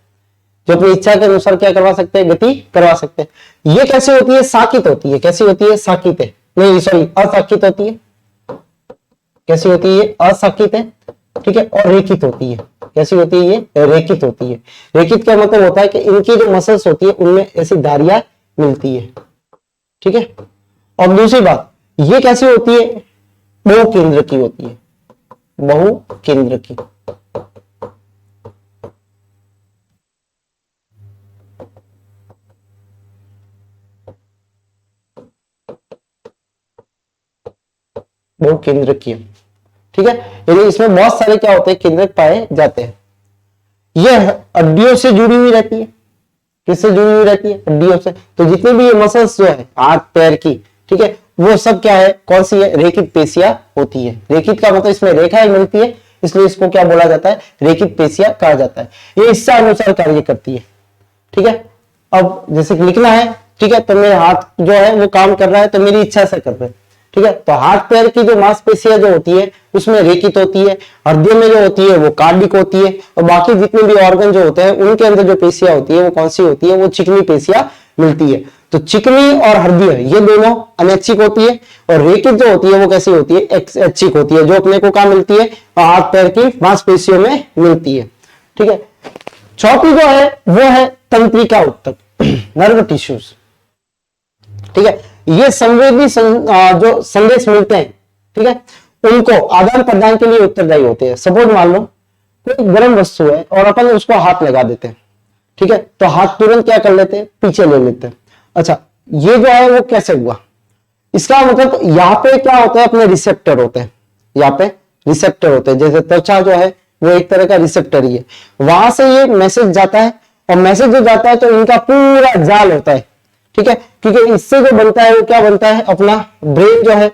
जो अपनी इच्छा के अनुसार क्या करवा सकते हैं, गति करवा सकते हैं। ये कैसी होती है, साकित होती है। कैसी होती है, साकित है, नहीं सॉरी असाकित होती है। कैसी होती है, असाकित है। ठीक है, और रेखित होती है। कैसी होती है, ये रेखित होती है। रेखित का मतलब होता है कि इनकी जो मसल्स होती है उनमें ऐसी धारियां मिलती है। ठीक है, और दूसरी बात ये कैसी होती है, बहु केंद्र की होती है, बहु केंद्र की। बहु केंद्र की। ठीक है, यानी इसमें बहुत सारे क्या होते हैं, केंद्रक पाए जाते हैं। यह हड्डियों से जुड़ी हुई रहती है। किससे जुड़ी हुई रहती है, हड्डियों से। तो जितनी भी ये मसल्स जो है हाथ पैर की, ठीक है, वो सब क्या है, कौन सी है, रेखित पेशियां होती है। रेखित का मतलब इसमें रेखाएं मिलती है, इसलिए इसको क्या बोला जाता है, रेखित पेशियां कहा जाता है। ये इच्छा अनुसार कार्य करती है। ठीक है, अब जैसे लिखना है, ठीक है, तो मेरे हाथ जो है वो काम कर रहा है तो मेरी इच्छा से कर रहे हैं। ठीक है। तो हाथ पैर की जो मांसपेशियां जो होती है उसमें रेखित होती है, हृदय में जो होती है वो कार्डिक होती है, और बाकी जितने भी ऑर्गन जो होते हैं उनके अंदर जो पेशियां होती है वो कौन सी होती है, वो चिकनी पेशियां मिलती है। तो चिकनी और हृदय ये दोनों अनैच्छिक होती है, और रेखित जो होती है वो कैसी होती है, ऐच्छिक होती है, जो अपने को कहां मिलती है, हाथ पैर की मांसपेशियों में मिलती है। ठीक है। चौथी जो है वो है तंत्रिका ऊतक, नर्व टिश्यूज। ठीक है। ये संवेदी जो संदेश मिलते हैं, ठीक है, उनको आदान प्रदान के लिए उत्तरदायी होते हैं। सपोज मान लो कोई गर्म वस्तु है और अपन उसको हाथ लगा देते हैं, ठीक है, तो हाथ तुरंत क्या कर लेते हैं, पीछे ले लेते हैं। अच्छा, ये जो है वो कैसे हुआ, इसका मतलब यहाँ पे क्या होता है, अपने रिसेप्टर होते हैं, यहाँ पे रिसेप्टर होते हैं, जैसे त्वचा जो है वो एक तरह का रिसेप्टर ही है, वहां से ये मैसेज जाता है, और मैसेज जो जाता है तो इनका पूरा जाल होता है। ठीक है, क्योंकि इससे जो बनता है वो क्या बनता है, अपना ब्रेन जो है,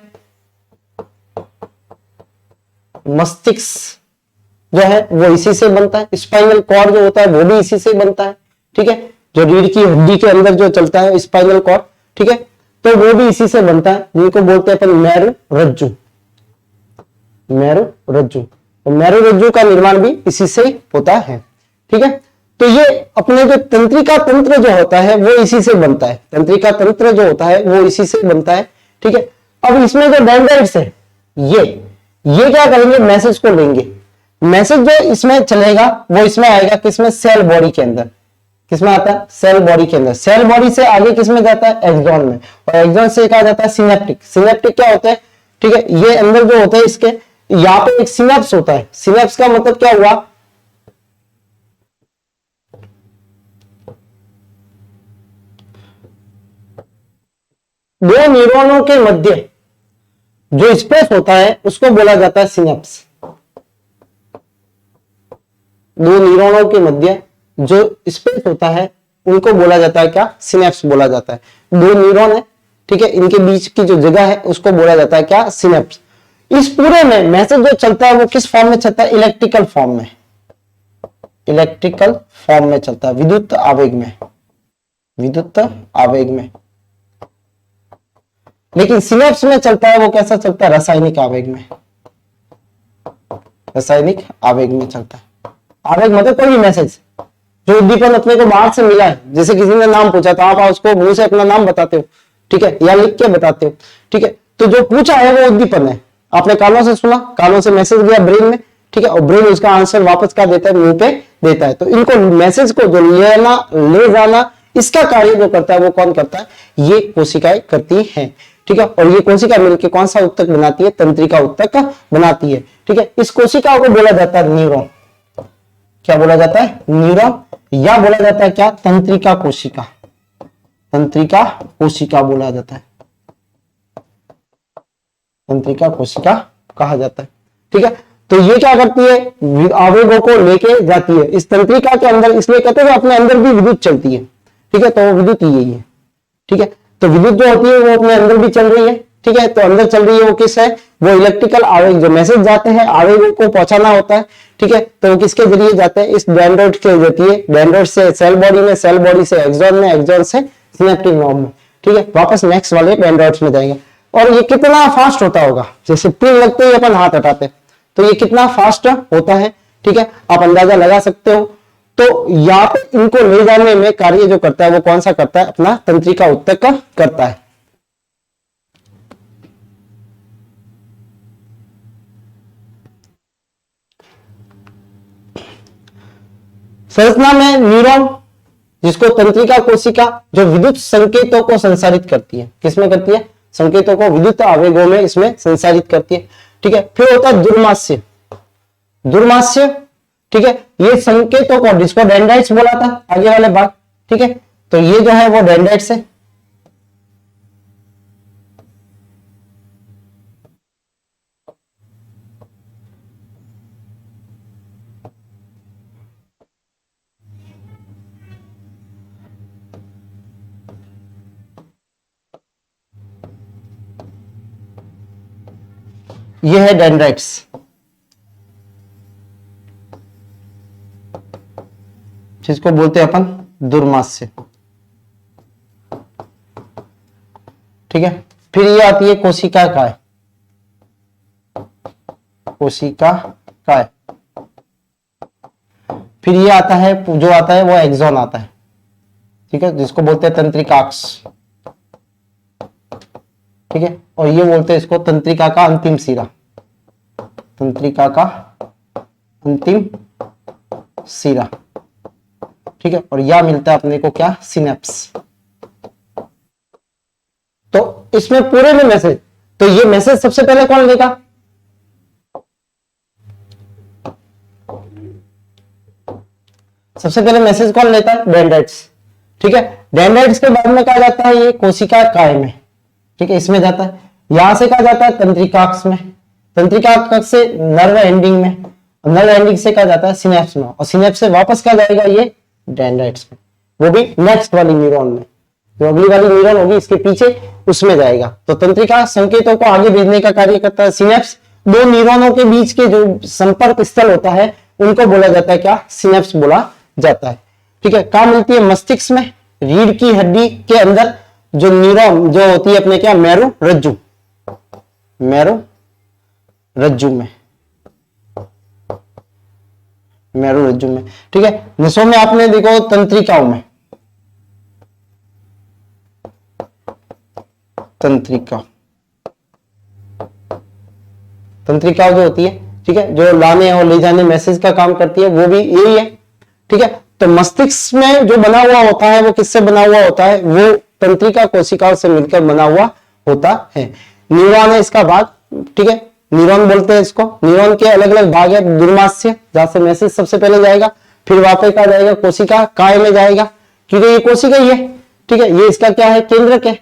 मस्तिष्क जो है वो इसी से बनता है, स्पाइनल कॉर्ड जो होता है वो भी इसी से बनता है। ठीक है, जो रीढ़ की हड्डी के अंदर जो चलता है स्पाइनल कॉर्ड, ठीक है, तो वो भी इसी से बनता है, जिनको बोलते हैं अपन मेरु रज्जु, मेरु रज्जु। तो मेरु रज्जु का निर्माण भी इसी से होता है। ठीक है, तो ये अपने जो तंत्रिका तंत्र जो होता है वो इसी से बनता है, तंत्रिका तंत्र जो होता है वो इसी से बनता है। ठीक है, अब इसमें जो डेंड्राइट्स है ये क्या करेंगे, मैसेज को लेंगे, मैसेज जो इसमें चलेगा वो इसमें आएगा, किसमें, सेल बॉडी के अंदर, किसमें आता है, सेल बॉडी के अंदर, सेल बॉडी से आगे किसमें जाता है, एक्सॉन में, और एक्सॉन से कहा जाता है सिनेप्टिक। सिनेप्टिक क्या होता है, ठीक है, ये अंदर जो होता है इसके यहाँ पे एक सिनेप्स होता है, सिनेप्स का मतलब क्या हुआ, दो न्यूरॉनों के मध्य जो स्पेस होता है उसको बोला जाता है सिनेप्स। दो न्यूरॉनों के मध्य जो स्पेस होता है उनको बोला जाता है क्या, सिनेप्स बोला जाता है। दो न्यूरॉन है, ठीक है, इनके बीच की जो जगह है उसको बोला जाता है क्या, सिनेप्स। इस पूरे में मैसेज जो चलता है वो किस फॉर्म में चलता है, इलेक्ट्रिकल फॉर्म में, इलेक्ट्रिकल फॉर्म में चलता है, विद्युत आवेग में, विद्युत आवेग में। लेकिन सिनेप्स में चलता है वो कैसा चलता है, रासायनिक आवेग में, रासायनिक आवेग में चलता है। आवेग मतलब कोई भी मैसेज जो उद्दीपन अपने को बाहर से मिला है, जैसे किसी ने नाम पूछा तो आप उसको मुंह से अपना नाम बताते हो, ठीक है, या लिख के बताते हो, ठीक है, तो जो पूछा है वो उद्दीपन है, आपने कानों से सुना, कानों से मैसेज गया ब्रेन में, ठीक है, और ब्रेन उसका आंसर वापस क्या देता है, मुंह पे देता है। तो इनको मैसेज को जो लेना ले जाना इसका कार्य जो करता है वो कौन करता है, ये कोशिकाएं करती हैं। ठीक है, और ये कोशिका मिलकर कौन सा ऊतक बनाती है, तंत्रिका ऊतक बनाती है। ठीक है, इस कोशिका को बोला जाता है न्यूरॉन, क्या बोला जाता है, न्यूरॉन, या बोला जाता है क्या, तंत्रिका कोशिका, तंत्रिका कोशिका बोला जाता है, तंत्रिका कोशिका कहा जाता है। ठीक है, तो ये क्या करती है, आवेगों को लेके जाती है इस तंत्रिका के अंदर, इसलिए कहते हैं अपने अंदर भी विद्युत चलती है। ठीक है, तो वो विद्युत यही है। ठीक है, तो विद्युत जो होती है वो अपने अंदर भी चल रही है। ठीक है, तो अंदर चल रही है वो किस है, वो इलेक्ट्रिकल आवेग, जो मैसेज जाते हैं आवेगों को पहुंचाना होता है। ठीक है, तो वो किसके जरिए जाते हैं, इस डेंड्राइट के जरिए, डेंड्राइट से सेल बॉडी में, सेल बॉडी से एक्सॉन में, एक्सॉन से सिनेप्टिक नॉर्म में। ठीक है, वापस नेक्स्ट वाले डेंड्राइट्स में जाएंगे। और ये कितना फास्ट होता होगा, जैसे पिन लगते ही अपन हाथ हटाते, तो ये कितना फास्ट होता है, ठीक है, आप अंदाजा लगा सकते हो। तो यहाँ पे इनको ले जाने में कार्य जो करता है वो कौन सा करता है, अपना तंत्रिका ऊतक का करता है। संरचना में न्यूरॉन, जिसको तंत्रिका कोशिका, जो विद्युत संकेतों को संसारित करती है, किसमें करती है, संकेतों को विद्युत आवेगों में इसमें संसारित करती है। ठीक है, फिर होता है दुर्मास्य, दुर्मास्य, ठीक है, ये संकेतों को, जिसको डेंड्राइट्स बोला था आगे वाले भाग, ठीक है, तो ये जो है वो डेंड्राइट्स है। ये है डेंड्राइट्स, जिसको बोलते हैं अपन दुर्मास्य। ठीक है, फिर ये आती है कोशिका काय, कोशिका काय। फिर ये आता है, जो आता है वो एक्सॉन आता है, ठीक है, जिसको बोलते हैं तंत्रिकाक्ष, ठीक है, और ये बोलते हैं इसको तंत्रिका का अंतिम सिरा, तंत्रिका का अंतिम सिरा, ठीक है, और यह मिलता है अपने को क्या, सिनेप्स। तो इसमें पूरे में मैसेज, तो ये मैसेज सबसे पहले कौन लेगा, सबसे पहले मैसेज कौन लेता है, डेंड्राइट्स, ठीक है। डेंड्राइट्स के बाद में कहा जाता है ये कोशिका काय में, ठीक है, इसमें जाता है। यहां से कहा जाता है तंत्रिकाक्ष में, तंत्रिकाक्ष से नर्व एंडिंग में, नर्व एंडिंग से कहा जाता है सिनेप्स में, और सिनेप्स से वापस कहा जाएगा ये डेंड्राइट्स में, वो भी नेक्स्ट वाली न्यूरॉन में, जो अगली वाली न्यूरॉन होगी इसके पीछे उसमें जाएगा। तो तंत्रिका संकेतों को आगे भेजने का कार्य करता है। सिनेप्स दो न्यूरॉनों के बीच के जो संपर्क स्थल होता है उनको बोला जाता है क्या, सिनेप्स बोला जाता है, ठीक है। कहां मिलती है, मस्तिष्क में, रीढ़ की हड्डी के अंदर जो न्यूरॉन जो होती है अपने क्या, मेरु रज्जु, मेरु रज्जु में, मेरु रज्जु में, ठीक है। नसों में आपने देखो तंत्रिकाओं में, तंत्रिका, तंत्रिका जो होती है, ठीक है, जो लाने और ले जाने मैसेज का काम करती है, वो भी यही है, ठीक है। तो मस्तिष्क में जो बना हुआ होता है वो किससे बना हुआ होता है, वो तंत्रिका कोशिकाओं से मिलकर बना हुआ होता है। न्यूरॉन है इसका भाग, ठीक है, न्यूरॉन बोलते हैं इसको। न्यूरॉन के अलग अलग भाग है, दुर्मास्य जहां से मैसेज सबसे पहले जाएगा, फिर वापस आ जाएगा कोशिका काय में जाएगा, क्योंकि ये कोशिका ही है, ठीक है, ये इसका क्या है, केंद्रक है।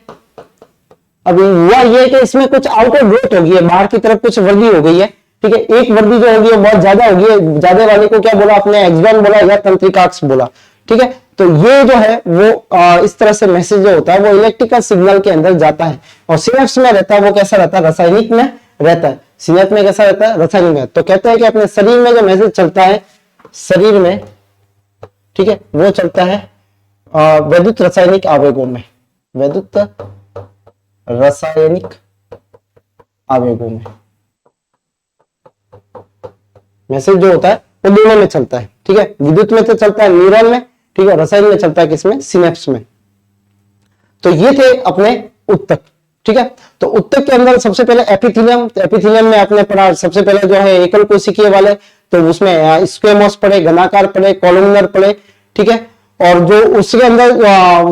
अब हुआ ये कि इसमें कुछ आउटर ग्रोथ हो गई है, बाहर की तरफ कुछ वृद्धि हो गई है, ठीक है, एक वृद्धि जो होगी बहुत ज्यादा होगी है, ज्यादा वाले को क्या बोला आपने, एक्सॉन बोला या तंत्रिकाक्ष बोला, ठीक है। तो ये जो है वो इस तरह से मैसेज जो होता है वो इलेक्ट्रिकल सिग्नल के अंदर जाता है, और सिनेप्स में रहता है वो कैसा रहता है, रासायनिक में रहता है। सिनेप्स में कैसा रहता है, रासायनिक में। तो कहते हैं कि अपने शरीर में जो मैसेज चलता है, शरीर में, ठीक है, वो चलता है वैद्युत रासायनिक आवेगों में, वैद्युत रासायनिक आवेगों में मैसेज जो होता है वो दोनों में चलता है, ठीक है। विद्युत में तो चलता है न्यूरॉन में, ठीक है, रसायन में चलता है किसमें, सिनेप्स में। तो ये थे अपने उत्तक, ठीक है। तो उत्तक के अंदर सबसे पहले एपिथेलियम, एपिथेलियम में आपने पढ़ा सबसे पहले जो है एकल कोशिकीय वाले, तो उसमें स्क्वेमोस पढ़े, घनाकार पढ़े, कॉलमनर पढ़े, ठीक है। और जो उसके अंदर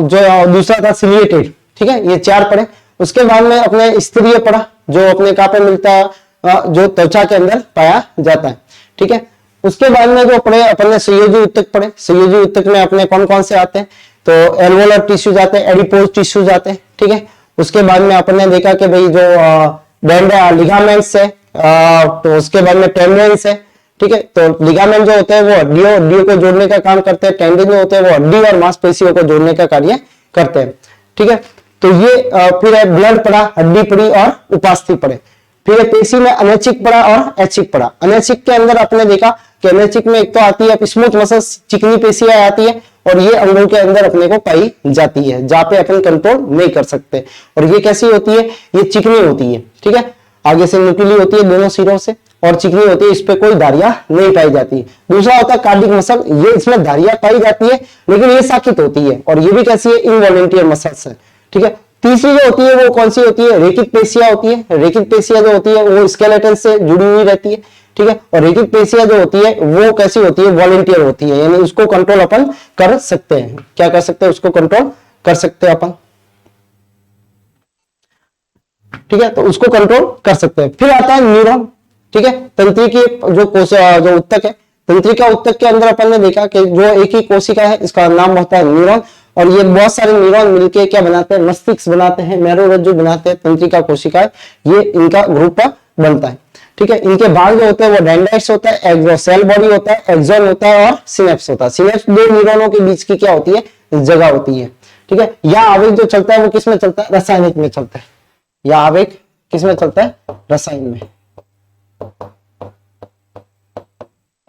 जो दूसरा था सिलिएटेड, ठीक है, ये चार पढ़े। उसके बाद में अपने स्तरीय पढ़ा, जो अपने कहां पे मिलता है, जो त्वचा के अंदर पाया जाता है, ठीक है। उसके बाद में जो पढ़े अपन ने संयोजी उत्तक पढ़े, संयोजी उत्तक में अपने कौन कौन से आते हैं, तो एल्वोलर टिश्यूज आते हैं, एडिपोज टिश्यूज आते हैं, ठीक है। उसके बाद में अपन ने देखा कि भाई जो लिगामेंट्स है, तो उसके बाद में टेंडेंस है, ठीक है। तो लिगामेंट जो होते हैं वो हड्डियों को जोड़ने का काम करते हैं, टेंडन जो होते हैं वो हड्डी और मांसपेशियों को जोड़ने का कार्य करते हैं, ठीक है। तो ये फिर है ब्लड पड़ा, हड्डी पड़ी और उपास्थि पड़े। फिर पेशी में अनैच्छिक पड़ा और ऐच्छिक पड़ा। अनैच्छिक के अंदर आपने देखा कि अनैच्छिक में एक तो आती है स्मूथ मसल्स, चिकनी पेशियां आती है, और ये अंगों के अंदर अपने को पाई जाती है, जहां पे अपन कंट्रोल नहीं कर सकते। और ये कैसी होती है, ये चिकनी होती है, ठीक है, आगे से नुकीली होती है दोनों सिरों से, और चिकनी होती है, इस पे कोई धारियां नहीं पाई जाती। दूसरा होता है कार्डिक मसल, ये इसमें धारियां पाई जाती है लेकिन ये साकित होती है, और ये भी कैसी है, इनवॉलंटियर मसल्स है, ठीक है। तीसरी जो होती है वो कौन सी होती है, रेखित पेशियां होती है। रेखित पेशियां जो होती है वो स्केलेटन से जुड़ी हुई रहती है, ठीक है। और रेखित पेशियां जो होती है वो कैसी होती है, वॉलंटियर होती है, यानी उसको कंट्रोल अपन कर सकते हैं। क्या कर सकते हैं, उसको कंट्रोल कर सकते हैं अपन, ठीक है, तो उसको कंट्रोल कर सकते हैं। फिर आता है न्यूरॉन, ठीक है। तंत्रिकी जो उत्तक है, तंत्रिका उत्तक के अंदर अपन ने देखा कि जो एक ही कोशिका है इसका नाम होता है न्यूरॉन, और ये बहुत सारे न्यूरॉन मिलके क्या बनाते हैं, मस्तिष्क बनाते हैं, मेरुरज्जु बनाते हैं, तंत्रिका कोशिकाएं, ये इनका ग्रुप बनता है, ठीक है। इनके भाग जो होते हैं वो डेंड्राइट्स होता है, सेल बॉडी होता है, एक्सॉन होता है और सिनेप्स होता है। सिनेप्स दो न्यूरॉनों के बीच की क्या होती है, जगह होती है, ठीक है। यह आवेग जो चलता है वो किस में चलता है, रासायनिक में चलता है। यह आवेग किस में चलता है, रसायन में,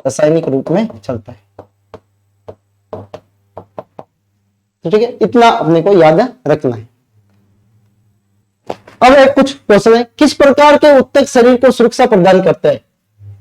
रासायनिक रूप में चलता है, ठीक है। इतना अपने को याद रखना है। अब एक कुछ क्वेश्चन है, किस प्रकार के उत्तक शरीर को सुरक्षा प्रदान करते हैं?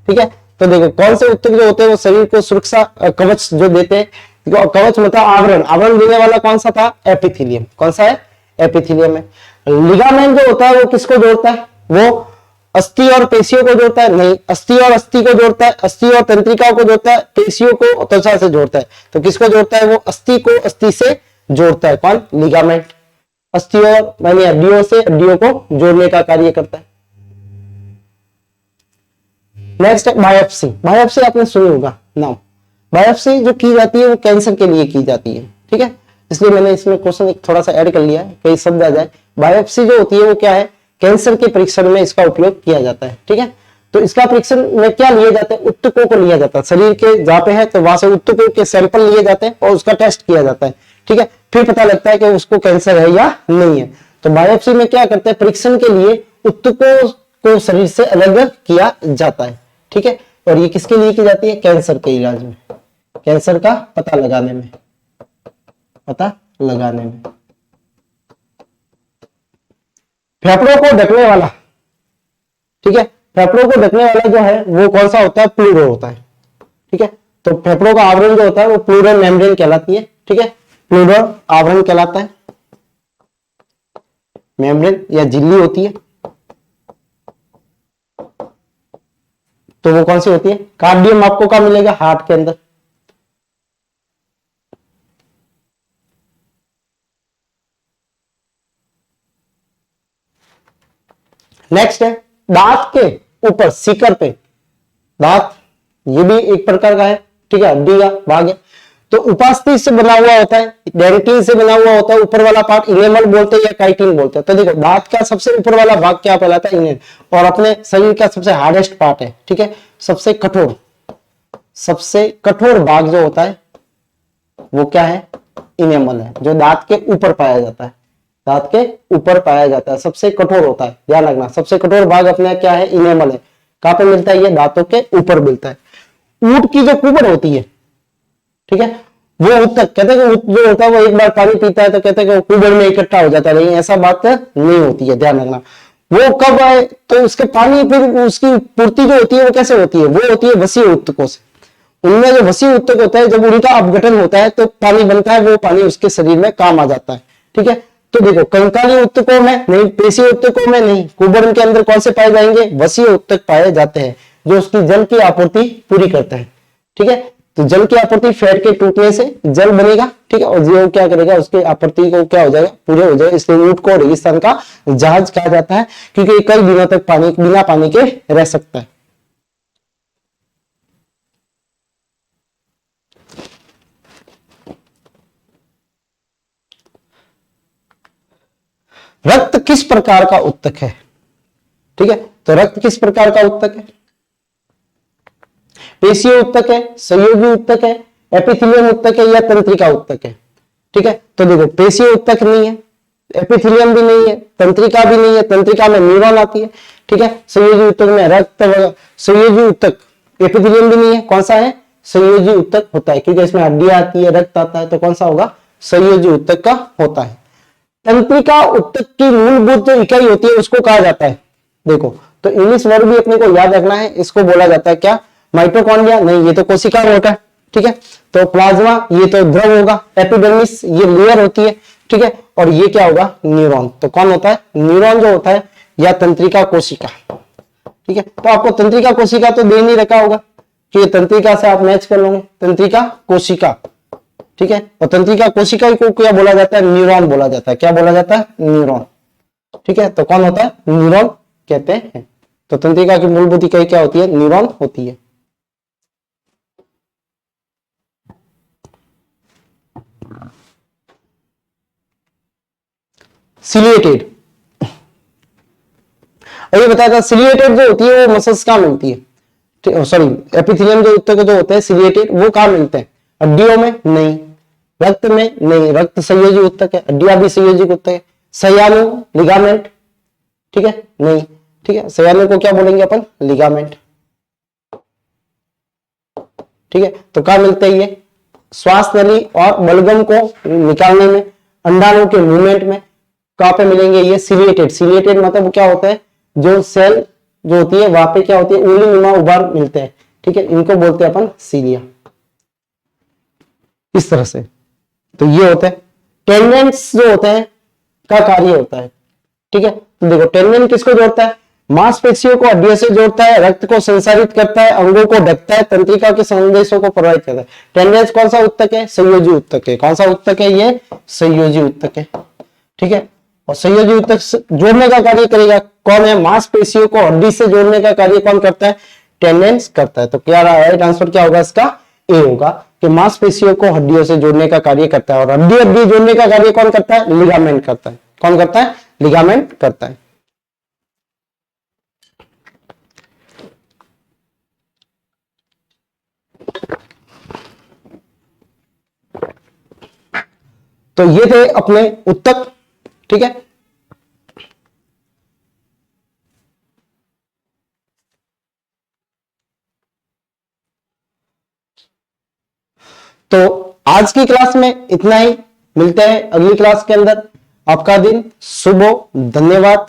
ठीक है, तो देखो कौन से उत्तक जो होते हैं वो शरीर को सुरक्षा कवच जो देते हैं, कवच मतलब आवरण, आवरण देने वाला कौन सा था? एपिथेलियम। कौन सा है? एपिथेलियम है। लिगामेंट जो होता है वो किसको जोड़ता है? वो अस्थि और पेशियों को जोड़ता है? नहीं, अस्थि और अस्थि को जोड़ता है, अस्थि और तंत्रिकाओं को जोड़ता है, पेशियों को त्वचा से जोड़ता है। तो किसको जोड़ता है? वो अस्थि को अस्थि से जोड़ता है। कौन? लिगामेंट। अस्थि और मानी हड्डियों से हड्डियों को जोड़ने का कार्य करता है। नेक्स्ट है बायोप्सी। बायोप्सी आपने सुनी होगा नाम। बायोप्सी जो की जाती है वो कैंसर के लिए की जाती है। ठीक है, इसलिए मैंने इसमें क्वेश्चन थोड़ा सा ऐड कर लिया है, कई शब्द आ जाए। बायोप्सी जो होती है वो क्या है? कैंसर के परीक्षण में इसका उपयोग किया जाता है। ठीक है, तो इसका परीक्षण में क्या लिए जाते हैं? उत्तकों को लिया जाता है, शरीर के जहां पे है तो वहां से उत्तकों के सैंपल लिए जाते हैं और उसका टेस्ट किया जाता है। ठीक है, फिर पता लगता है कि उसको कैंसर है या नहीं है। तो बायोप्सी में क्या करते हैं? परीक्षण के लिए उत्तकों को शरीर से अलग किया जाता है। ठीक है, और ये किसके लिए की जाती है? कैंसर के इलाज में, कैंसर का पता लगाने में, पता लगाने में। फेफड़ों को ढकने वाला, ठीक है, फेफड़ों को ढकने वाला जो है वो कौन सा होता है? प्लूरो होता है। ठीक है, तो फेफड़ों का आवरण जो होता है वो प्लूरल मेम्ब्रेन कहलाती है। ठीक है, प्लूरल आवरण कहलाता है, मेम्ब्रेन या झिल्ली होती है। तो वो कौन सी होती है? कार्डियम आपको कहां मिलेगा? हार्ट के अंदर। नेक्स्ट है दांत के ऊपर सीकर पे, दांत ये भी एक प्रकार का है। ठीक है, हड्डी का भाग है। तो उपास्थि से बना हुआ होता है, डेंटिन से बना हुआ होता है, ऊपर वाला पार्ट इनेमल बोलते हैं या काइटिन बोलते हैं। तो देखो दांत का सबसे ऊपर वाला भाग क्या कहलाता है? इनेमल। और अपने शरीर का सबसे हार्डेस्ट पार्ट है। ठीक है, सबसे कठोर भाग जो होता है वो क्या है? इनेमल है, जो दांत के ऊपर पाया जाता है, दांत के ऊपर पाया जाता है, सबसे कठोर होता है। ध्यान रखना, सबसे कठोर भाग अपने क्या है? इनेमल है। कहां पे मिलता है? ये दांतों के ऊपर मिलता है। ऊंट की जो कुबड़ होती है, ठीक है, वो उत्तक कहते हैं कि जो होता है वो एक बार पानी पीता है तो कहते हैं कि वो कुबड़ में इकट्ठा हो जाता है। नहीं, ऐसा बात नहीं होती है, ध्यान रखना। वो कब आए? तो उसके पानी फिर उसकी पूर्ति जो होती है वो कैसे होती है? वो होती है वसीय उत्तकों से। उनमें जो वसीय उत्तक होता है, जब उनका अपघटन होता है तो पानी बनता है, वो पानी उसके शरीर में काम आ जाता है। ठीक है, तो देखो कंकाली उत्तकों में नहीं, पेशीय उत्तकों में नहीं, कुबड़ के अंदर कौन से पाए जाएंगे? वसीय उत्तक पाए जाते हैं, जो उसकी जल की आपूर्ति पूरी करता है। ठीक है, तो जल की आपूर्ति फैट के टूटने से जल बनेगा। ठीक है, और जो क्या करेगा? उसकी आपूर्ति को क्या हो जाएगा? पूरे हो जाएगा। इसलिए ऊंट को रेगिस्तान का जहाज कहा जाता है, क्योंकि कई दिनों तक पानी बिना पानी के रह सकता है। रक्त किस प्रकार का उत्तक है? ठीक है, तो रक्त किस प्रकार का उत्तक है? पेशीय उत्तक है, संयोगी उत्तक है, एपिथेलियम उत्तक है या तंत्रिका उत्तक है? ठीक है, तो देखो पेशीय उत्तक नहीं है, एपिथेलियम भी नहीं है, तंत्रिका भी नहीं है। तंत्रिका में न्यूरॉन आती है। ठीक है, संयोजी उत्तक में रक्त, संयोजी उत्तक, एपिथेलियम भी नहीं है। कौन सा है? संयोजी उत्तक होता है, क्योंकि इसमें हड्डियां आती है, रक्त आता है, तो कौन सा होगा? संयोजी उत्तक का होता है। तंत्रिका उत्तक की मूलभूत जो इकाई होती है उसको कहा जाता है, देखो तो इंग्लिश वर्ड भी अपने को याद रखना है, इसको बोला जाता है क्या? माइटोकॉन्ड्रिया नहीं, ये तो कोशिका होता है। ठीक है, तो प्लाज्मा ये तो द्रव होगा, एपिडर्मिस ये लेयर होती है। ठीक है, और ये क्या होगा? न्यूरॉन। तो कौन होता है? न्यूरॉन जो होता है या तंत्रिका कोशिका। ठीक है, तो आपको तंत्रिका कोशिका तो दे नहीं रखा होगा कि ये तंत्रिका से आप मैच कर लोगे, तंत्रिका कोशिका। ठीक है, और तंत्रिका कोशिका को क्या बोला जाता है? न्यूरॉन बोला जाता है। क्या बोला जाता है? न्यूरॉन। ठीक है, तो कौन होता है? न्यूरॉन कहते हैं। तो तंत्रिका की मूलभूत इकाई क्या होती है? न्यूरॉन होती है। सिलिएटेड, और ये बताया था सिलिएटेड जो होती है वो मसल्स कहां मिलती है? सॉरी, एपिथेलियम जो उत्तक जो होते हैं सिलिएटेड वो कहां मिलते हैं? हड्डियों में नहीं, रक्त में नहीं, रक्त संयोजी उत्तक है, हड्डियां भी संयोजी उत्तक है। सयानु लिगामेंट, ठीक है, नहीं। ठीक है, सयानु को क्या बोलेंगे अपन? लिगामेंट। ठीक है, तो कहां मिलते हैं ये? श्वास नली और बलगम को निकालने में, अंडाणु के मूवमेंट में, कहां पे मिलेंगे, ये सिलिएटेड। सिलिएटेड मतलब क्या होता है, जो सेल जो होती है वहां पे क्या होती है, उंगली नुमा उभार मिलते हैं, ठीक है, इनको बोलते हैं अपन सीलिया, इस तरह से। तो ये होता है टेंडेंस जो होते हैं का कार्य होता है, ठीक है। तो देखो टेंडेन किसको जोड़ता है, मांसपेशियों को हड्डियों से जोड़ता है, रक्त को संसारित करता है, अंगों को ढकता है, तंत्रिका के संदेशों को प्रभावित करता है। टेंडेंस कौन सा उत्तक है, संयोजी उत्तक है। कौन सा उत्तक है, ये संयोजी उत्तक है, ठीक है। और संयोजी उत्तक जोड़ने का कार्य करेगा कौन है, मांसपेशियों को हड्डी से जोड़ने का कार्य कौन करता है, टेंडेंस करता है। तो क्या रहा है आंसर, क्या होगा इसका, ए होगा, कि मांसपेशियों को हड्डियों से जोड़ने का कार्य करता है। और हड्डी हड्डी जोड़ने का कार्य कौन करता है, लिगामेंट करता है। कौन करता है, लिगामेंट करता है। तो ये थे अपने उत्तक, ठीक है। तो आज की क्लास में इतना ही, मिलते हैं अगली क्लास के अंदर। आपका दिन शुभ हो, धन्यवाद।